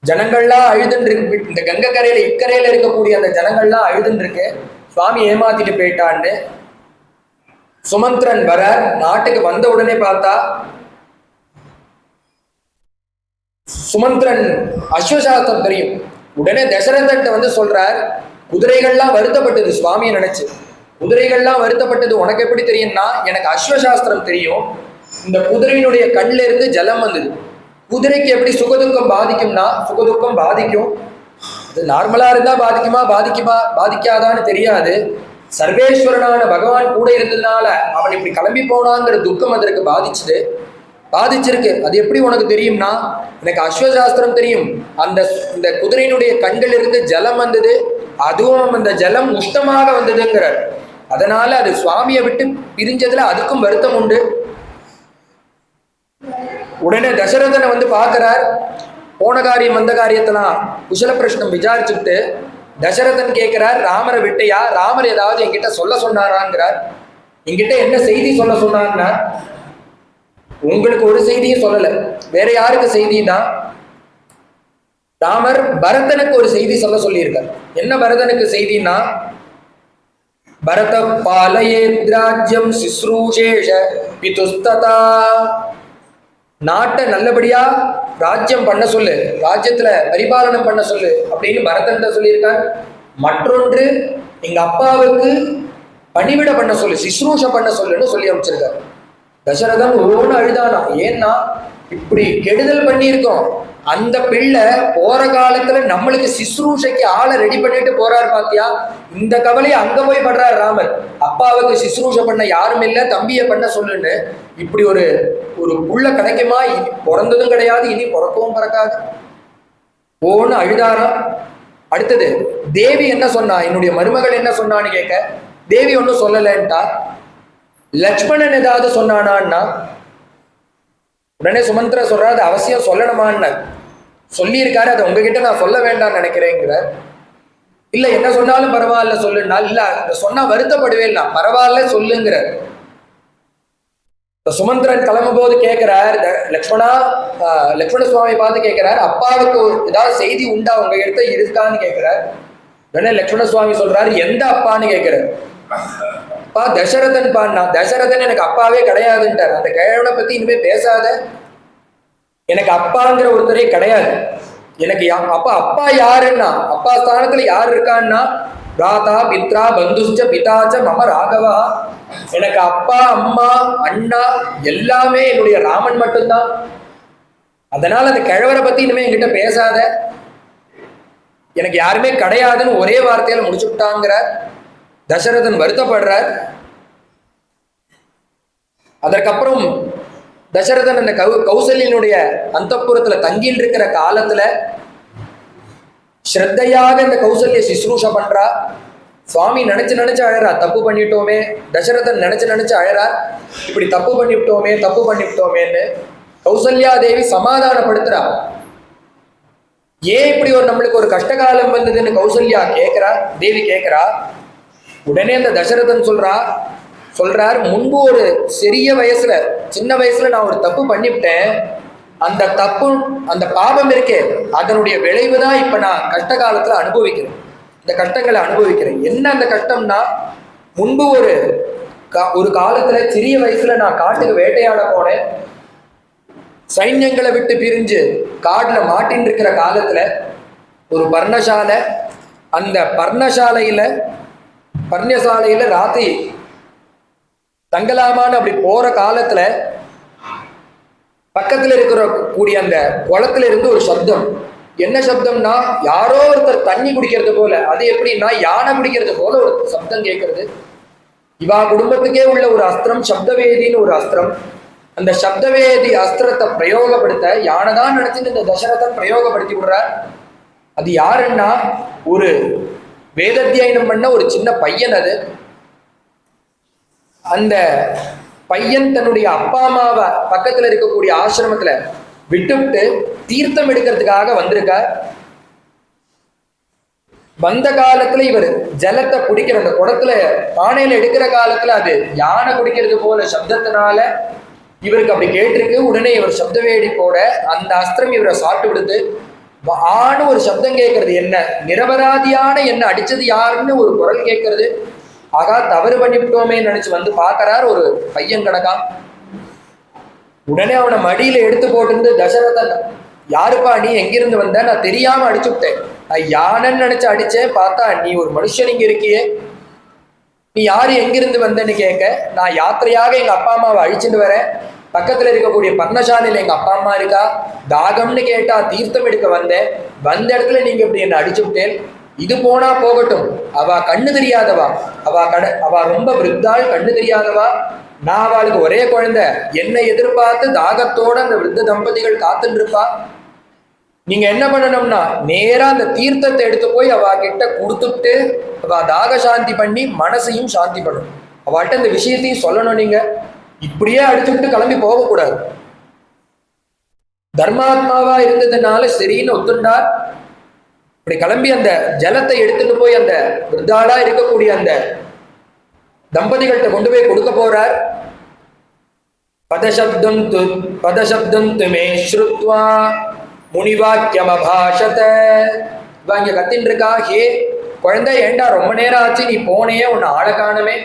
ஜனங்கள்லாம் அழுதுன்னு இருக்கு. இந்த கங்கை கரையில இக்கரையில இருக்கக்கூடிய அந்த ஜனங்கள்லாம் அழுதுன்னு இருக்கு, சுவாமி ஏமாத்திட்டு போயிட்டான்னு. சுமந்திரன் வர நாட்டுக்கு வந்த உடனே பார்த்தா சுமந்திரன் அஸ்வசாஸ்திரம் தெரியும். உடனே தசரதன் வந்து சொல்றார், குதிரைகள்லாம் வருத்தப்பட்டது சுவாமியை நினைச்சு. குதிரைகள்லாம் வருத்தப்பட்டது உனக்கு எப்படி தெரியும்னா, எனக்கு அஸ்வசாஸ்திரம் தெரியும். இந்த குதிரையினுடைய கண்ணில இருந்து ஜலம் வந்தது. குதிரைக்கு எப்படி சுகதுக்கம் பாதிக்கும்னா, சுகதுக்கம் பாதிக்கும். அது நார்மலா இருந்தா பாதிக்காதான்னு தெரியாது. சர்வேஸ்வரனான பகவான் கூட இருந்ததுனால அவன் இப்படி கிளம்பி போனாங்கிற துக்கம் அதற்கு பாதிச்சிருக்கு. அது எப்படி உனக்கு தெரியும்னா, எனக்கு அஸ்வசாஸ்திரம் தெரியும். இந்த குதிரையினுடைய கண்கள் இருந்து ஜலம் வந்தது, அதுவும் அந்த ஜலம் உஷ்ணமாக வந்ததுங்கிறார். அதனால அது சுவாமியை விட்டு பிரிஞ்சதுல அதுக்கும் வருத்தம் உண்டு. உடனே தசரதனை வந்து பார்க்கிறார். போன காரியம் வந்த காரியத்தெல்லாம் குசல பிரஷ்னம் விசாரிச்சுட்டு தசரதன் கேட்கிறார், ராமரை விட்டையா? ராமர் ஏதாவது என்கிட்ட சொல்ல சொன்னாராங்கிறார். என்கிட்ட என்ன செய்தி சொல்ல சொன்னார்னா, உங்களுக்கு ஒரு செய்தியும் சொல்லல, வேற யாருக்கு செய்தினா ராமர் பரதனுக்கு ஒரு செய்தி சொல்ல சொல்லியிருக்கார். என்ன பரதனுக்கு செய்தினா, பரத பாலயேத்ராஜ்யம் சிஸ்ரூஷேஷ பிதுஸ்ததா. நாட்டை நல்லபடியா ராஜ்யம் பண்ண சொல்லு, ராஜ்யத்துல பரிபாலனம் பண்ண சொல்லு அப்படின்னு பரதன்ட்ட சொல்லியிருக்கார். மற்றொன்று, எங்க அப்பாவுக்கு பணிவிட பண்ண சொல்லு, சிஸ்ரூஷ பண்ண சொல்லுன்னு சொல்லி அமைச்சிருக்காரு. தசரதன் ஒவ்வொன்று அழுதானா. ஏன்னா இப்படி கெடுதல் பண்ணியிருக்கோம், அந்த பிள்ளை போற காலத்துல நம்மளுக்கு சிஸ்ரூஷைக்கு ஆளை ரெடி பண்ணிட்டு போறாரு பாத்தியா. இந்த கவலையை அங்க போய் படுறாரு ராமர். அப்பாவுக்கு சிஸ்ரூஷ பண்ண யாரும் இல்லை, தம்பியை பண்ண சொல்லுன்னு. இப்படி ஒரு புள்ள கிடைக்குமா? இனி பிறந்ததும் கிடையாது, இனி பிறக்கவும் பிறக்காது. ஒவ்வொன்னு அழுதாராம். அடுத்தது தேவி என்ன சொன்னா, என்னுடைய மருமகள் என்ன சொன்னான்னு கேட்க, தேவி ஒன்னும் சொல்லலன்ட்டா. லக்ஷ்மணன் ஏதாவது சொன்னானா? உடனே சுமந்திர சொல்ற, அது அவசியம் சொல்லணுமான்னு சொல்லியிருக்காரு, அதை உங்ககிட்ட நான் சொல்ல வேண்டாம்னு நினைக்கிறேங்கிற. இல்ல என்ன சொன்னாலும் பரவாயில்ல சொல்லுன்னா, இல்ல சொன்னா வருத்தப்படுவேன், பரவாயில்ல சொல்லுங்கிற. சுமந்திரன் கிளம்பும் போது கேட்கிறார் லக்ஷ்மண சுவாமி பார்த்து கேட்கிறார், அப்பாவுக்கு ஏதாவது செய்தி உண்டா உங்க இடத்த இருக்கான்னு கேட்கிறார். உடனே லக்ஷ்மண சுவாமி சொல்றாரு, எந்த அப்பான்னு கேட்கிறார். அப்பா தசரதன் பான்னா. தசரதன் எனக்கு அப்பாவே கிடையாதுன்ட்டார். அந்த கிழவனை பத்தி இனிமே பேசாத, எனக்கு அப்பாங்கிற ஒருத்தரே கிடையாது. எனக்கு அப்பா யாருன்னா, அப்பா ஸ்தானத்துல யார் இருக்கான்னா, ராதா பித்ரா பந்துஷ்ட பிதாச்ச மம ராகவா. எனக்கு அப்பா அம்மா அண்ணா எல்லாமே என்னுடைய ராமன் மட்டும்தான். அதனால அந்த கிழவரை பத்தி இனிமே என்கிட்ட பேசாத, எனக்கு யாருமே கிடையாதுன்னு ஒரே வார்த்தையில முடிச்சுட்டாங்கிறார். தசரதன் வருத்தப்படுறார். அதற்கப்புறம் தசரதன் அந்த கௌசல்யனுடைய அந்தப்புரத்துல தங்கில் இருக்கிற காலத்துல ஸ்ரத்தையாக இந்த கௌசல்ய சிஸ்ரூஷ பண்றா. சுவாமி நினைச்சு அழறா, தப்பு பண்ணிட்டோமே. தசரதன் நினைச்சு அழறா, இப்படி தப்பு பண்ணிவிட்டோமேன்னு. கௌசல்யா தேவி சமாதானப்படுத்துறா. ஏன் இப்படி நம்மளுக்கு ஒரு கஷ்டகாலம் வந்ததுன்னு கௌசல்யா கேட்கிறா, தேவி கேட்கிறா. உடனே அந்த தசரதன் சொல்றார், முன்பு ஒரு சின்ன வயசுல நான் ஒரு தப்பு பண்ணிவிட்டேன். அந்த தப்பு, அந்த பாவம் இருக்கே, அதனுடைய விளைவு தான் இப்ப நான் கஷ்ட காலத்துல அனுபவிக்கிறேன். இந்த கஷ்டங்களை அனுபவிக்கிறேன். என்ன அந்த கஷ்டம்னா, முன்பு ஒரு காலத்துல சிறிய வயசுல நான் காட்டுக்கு வேட்டையாட போனேன். சைன்யங்களை விட்டு பிரிஞ்சு காட்டுல மாட்டின்னு இருக்கிற காலத்துல ஒரு பர்ணசாலை, அந்த பர்ணசாலையில ராத்திரி தங்கலாமான்னு அப்படி போற காலத்துல பக்கத்துல கூடிய அந்த குளத்துல இருந்து ஒரு சப்தம். என்ன சப்தம்னா, யாரோ ஒருத்தர் தண்ணி குடிக்கிறது போல. அது எப்படின்னா, யானை குடிக்கிறது போல ஒரு சப்தம் கேட்கறது. இவா குடும்பத்துக்கே உள்ள ஒரு அஸ்திரம், சப்தவேதின்னு ஒரு அஸ்திரம். அந்த சப்தவேதி அஸ்திரத்தை பிரயோகப்படுத்த யானை தான் நினைச்சிட்டு இந்த தசரதன் பிரயோகப்படுத்தி விடுறார். அது யாருன்னா, ஒரு வேதாத்தியனம் பண்ண ஒரு சின்ன பையன். அது அந்த பையன் தன்னுடைய அப்பா அம்மாவை பக்கத்துல இருக்கக்கூடிய ஆசிரமத்துல விட்டுவிட்டு தீர்த்தம் எடுக்கிறதுக்காக வந்திருக்கார். வந்த காலத்துல இவர் ஜலத்தை குடிக்கிற, அந்த குடத்துல பானையில எடுக்கிற காலத்துல அது யானை குடிக்கிறது போல சப்தத்தினால இவருக்கு அப்படி கேட்டிருக்கு. உடனே இவர் சப்தவேடி போட அந்த அஸ்திரம் இவரை சாப்பிட்டு விடுது. ஆணு ஒரு சப்தம் கேட்கறது, என்ன நிரபராதியான என்ன அடிச்சது யாருன்னு ஒரு குரல் கேட்கறது. ஆகா, தவறு பண்ணிவிட்டோமே நினைச்சு வந்து பார்க்கறார் ஒரு பையன் கணக்கா. உடனே அவனை மடியில எடுத்து போட்டு தசரதன், யாருப்பா நீ, எங்கிருந்து வந்த? நான் தெரியாம அடிச்சு விட்டேன், நான் யானைன்னு நினைச்சு அடிச்சேன். பார்த்தா நீ ஒரு மனுஷன் இங்க இருக்கியே, நீ யாரு, எங்கிருந்து வந்தேன்னு கேட்க, நான் யாத்திரையாக எங்க அப்பா அம்மாவை அழிச்சுட்டு வரேன். பக்கத்துல இருக்கக்கூடிய பர்ணசாலையில எங்க அப்பா அம்மா இருக்கா. தாகம்னு கேட்டா தீர்த்தம் எடுக்க வந்தேன். வந்த இடத்துல நீங்க இப்படி என்ன அடிச்சு விட்டேன். இது போனா போகட்டும், அவ கண்ணு தெரியாதவா, அவ ரொம்ப விருத்தாள், கண்ணு தெரியாதவா. நான் அவளுக்கு ஒரே குழந்தை, என்னை எதிர்பார்த்து தாகத்தோட அந்த விருத்த தம்பதிகள் காத்துட்டு இருப்பா. நீங்க என்ன பண்ணணும்னா, நேரா அந்த தீர்த்தத்தை எடுத்து போய் அவ கிட்ட கொடுத்துட்டு அவ தாக சாந்தி பண்ணி மனசையும் சாந்தி பண்ணணும். அவள்கிட்ட இந்த விஷயத்தையும் சொல்லணும். நீங்க இப்படியே அடிச்சுட்டு கிளம்பி போகக்கூடாது. தர்மாத்மாவா இருந்ததுனால சரின்னு ஒத்துண்டார். இப்படி கிளம்பி அந்த ஜலத்தை எடுத்துட்டு போய் அந்த விருத்தாளா இருக்கக்கூடிய அந்த தம்பதிகள்கிட்ட கொண்டு போய் கொடுக்க போறார். பதசப்தம் துமே ஸ்ருத்வா முனிவாக்கியம் அபாஷத. இங்க கத்தின் இருக்கா, ஹே குழந்தை, ஏண்டா ரொம்ப நேரம் ஆச்சு, நீ போனையே, உன்னை ஆள காணமே.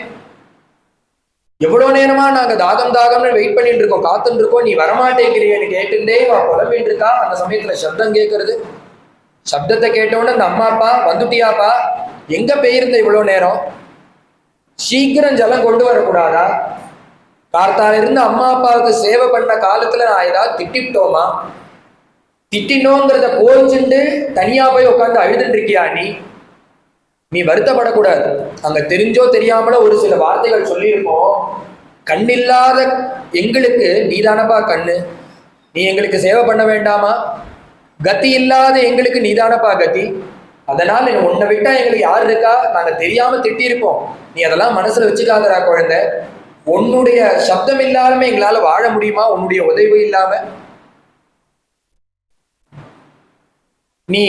எவ்வளவு நேரமா நாங்க தாகம்னு வெயிட் பண்ணிட்டு இருக்கோம், காத்துட்டு இருக்கோம், நீ வரமாட்டேங்கிறியன்னு கேட்டுட்டே குழம்பிட்டு இருக்கா. அந்த சமயத்துல சப்தம் கேட்கறது. சப்தத்தை கேட்டோன்னு அந்த அம்மா அப்பா, வந்துட்டியாப்பா, எங்க போயிருந்த இவ்வளவு நேரம், சீக்கிரம் ஜலம் கொண்டு வரக்கூடாதா? கார்த்தால இருந்து அம்மா அப்பாவுக்கு சேவை பண்ண காலத்துல நான் ஏதாவது திட்டிட்டோமா? திட்டினோங்கிறத கோச்சுண்டு தனியா போய் உட்காந்து அழுதுட்டு இருக்கியா? நீ வருத்தப்படக்கூடாது. அங்க தெரிஞ்சோ தெரியாமல ஒரு சில வார்த்தைகள் சொல்லியிருக்கோம். கண்ணில்லாத எங்களுக்கு நீதானப்பா கண்ணு, நீ எங்களுக்கு சேவை பண்ண வேண்டாமா? கத்தி இல்லாத எங்களுக்கு நீதானப்பா கத்தி, அதனால உன்னை விட்டா எங்களுக்கு யார் இருக்கா? நாங்க தெரியாம திட்டியிருப்போம், நீ அதெல்லாம் மனசுல வச்சுக்காதரா குழந்தை. உன்னுடைய சப்தம் இல்லாம எங்களால வாழ முடியுமா? உன்னுடைய உதவி இல்லாம நீ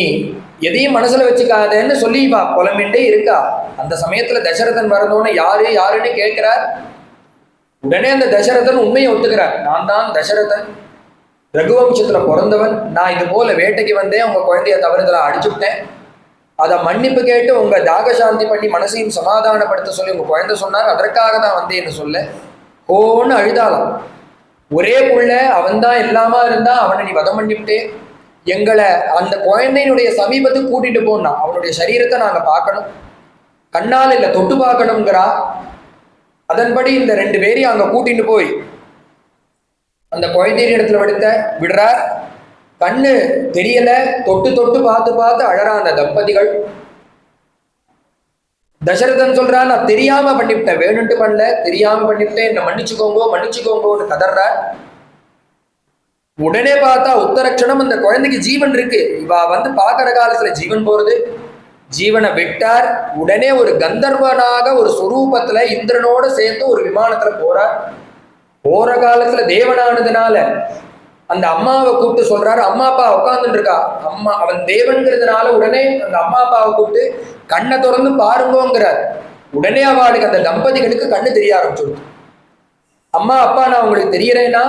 எதையும் மனசுல வச்சுக்காதன்னு சொல்லி புலம்பின்ண்டே இருக்கா. அந்த சமயத்துல தசரதன் வரணும்னு யாருன்னு கேட்கிறார். உடனே அந்த தசரதன் உண்மையை ஒத்துக்கிறார். நான் தான் தசரதன், ரகுவம்சத்துல பிறந்தவன். நான் இது போல வேட்டைக்கு வந்தேன், உங்க குழந்தைய தவறுதலா அடிச்சுட்டேன். அதை மன்னிப்பு கேட்டு உங்க தாக சாந்தி பண்ணி மனசையும் சமாதானப்படுத்த சொல்லி உங்க குழந்தை சொன்னார், அதற்காக தான் வந்தேன்னு சொல்ல ஓன்னு அழுதாலாம். ஒரே புள்ள, அவன் தான் எல்லாமா இருந்தா, அவனை நீ வதம் பண்ணிவிட்டே, எங்களை அந்த குழந்தையினுடைய சமீபத்துக்கு கூட்டிட்டு போனா, அவனுடைய சரீரத்தை நாங்க பார்க்கணும், கண்ணால் இல்லை தொட்டு பார்க்கணுங்கிறா. அதன்படி இந்த 2 பேரையும் அங்க கூட்டிட்டு போய் அந்த குழந்தையின் இடத்துல விடுறார். கண்ணு தெரியல, தொட்டு பார்த்து அழறா அந்த தம்பதிகள். தசரதன் சொல்றான், நான் தெரியாம பண்ணிவிட்டேன், வேணும்ட்டு பண்ணல, தெரியாம பண்ணிவிட்டேன், என்ன மன்னிச்சுக்கோங்கன்னு கதறார். உடனே பார்த்தா உத்தரக்ஷணம் அந்த குழந்தைக்கு ஜீவன் இருக்கு. இவ வந்து பாக்குற காலத்துல ஜீவன் போறது. ஜீவனை விட்டார். உடனே ஒரு கந்தர்வனாக ஒரு சொரூபத்துல இந்திரனோட சேர்ந்து ஒரு விமானத்துல போறார். போற காலத்துல தேவனானதுனால அந்த அம்மாவை கூப்பிட்டு சொல்றாரு, அம்மா அப்பா உட்கார்ந்துட்டு இருக்கா. அம்மா அவன் தேவன்கிறதுனால உடனே அந்த அம்மா அப்பாவை கூப்பிட்டு கண்ணை திறந்து பாருங்கோங்கிறார். உடனே அவளுக்கு அந்த தம்பதிகளுக்கு கண்ணு தெரிய ஆரம்பிச்சிடுது. அம்மா அப்பா நான் உங்களுக்கு தெரியறேன்னா,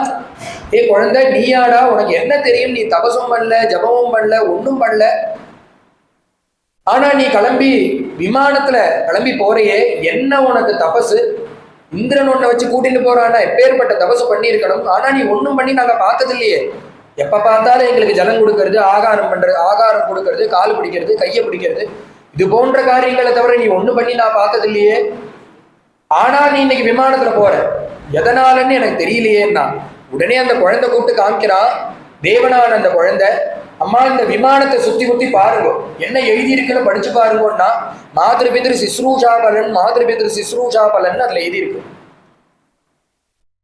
ஏ குழந்தை நீயாடா, உனக்கு என்ன தெரியும், நீ தபசும் பண்ணல, ஜபமும் பண்ணல, ஒன்றும் பண்ணல, ஆனா நீ கிளம்பி விமானத்துல கிளம்பி போறையே, என்ன உனக்கு தபசு? இந்திரன் ஒன்ன வச்சு கூட்டிட்டு போறானா, எப்பேற்பட்ட தபசு பண்ணியிருக்கணும், ஆனா நீ ஒன்றும் பண்ணி நாங்க பார்த்தது இல்லையே. எப்ப பார்த்தாலும் எங்களுக்கு ஜலம் கொடுக்கறது, ஆகாரம் பண்றது, ஆகாரம் கொடுக்கறது, கால் பிடிக்கிறது, கையை பிடிக்கிறது, இது போன்ற காரியங்களை தவிர நீ ஒண்ணு பண்ணி நான் பார்த்தது இல்லையே. ஆனா நீ இன்னைக்கு விமானத்துல போற, எதனாலன்னு எனக்கு தெரியலையேன்னா. உடனே அந்த குழந்தை கூப்பிட்டு காமிக்கிறான். தேவனான அந்த குழந்தை, அம்மா இந்த விமானத்தை சுத்தி சுத்தி பாருங்க, என்ன எழுதியிருக்குன்னு படிச்சு பாருங்கன்னா, மாதிருபிதிரு சிஸ்ரூஷா பலன், மாதிருபிதிரு சிஸ்ரூஷா பலன் அதுல எழுதியிருக்கு.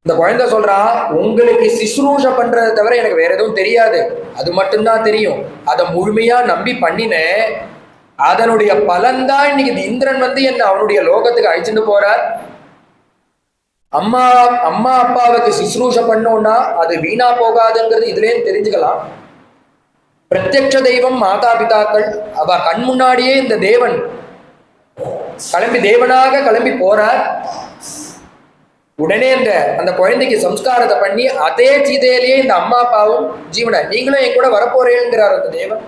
இந்த குழந்தை சொல்றா, உங்களுக்கு சிஸ்ரூஷ பண்றதை தவிர எனக்கு வேற எதுவும் தெரியாது, அது மட்டும்தான் தெரியும், அதை முழுமையா நம்பி பண்ணினேன், அதனுடைய பலன்தான் இன்னைக்கு இந்திரன் வந்து என்ன அவனுடைய லோகத்துக்கு அழைச்சிட்டு போறார். அம்மா அம்மா அப்பாவுக்கு சிஸ்ரூஷ பண்ணோம்னா அது வீணா போகாதுங்கிறது இதுலேயும் தெரிஞ்சுக்கலாம். பிரத்யக்ஷ தெய்வம் மாதா பிதாக்கள், அவ கண் முன்னாடியே இந்த தேவன் கிளம்பி தேவனாக கிளம்பி போறார். உடனே அந்த குழந்தைக்கு சம்ஸ்காரத்தை பண்ணி அதே சீதையிலேயே இந்த அம்மா அப்பாவும் ஜீவனை நீங்களும் என் கூட வரப்போறேங்கிறார் அந்த தேவன்.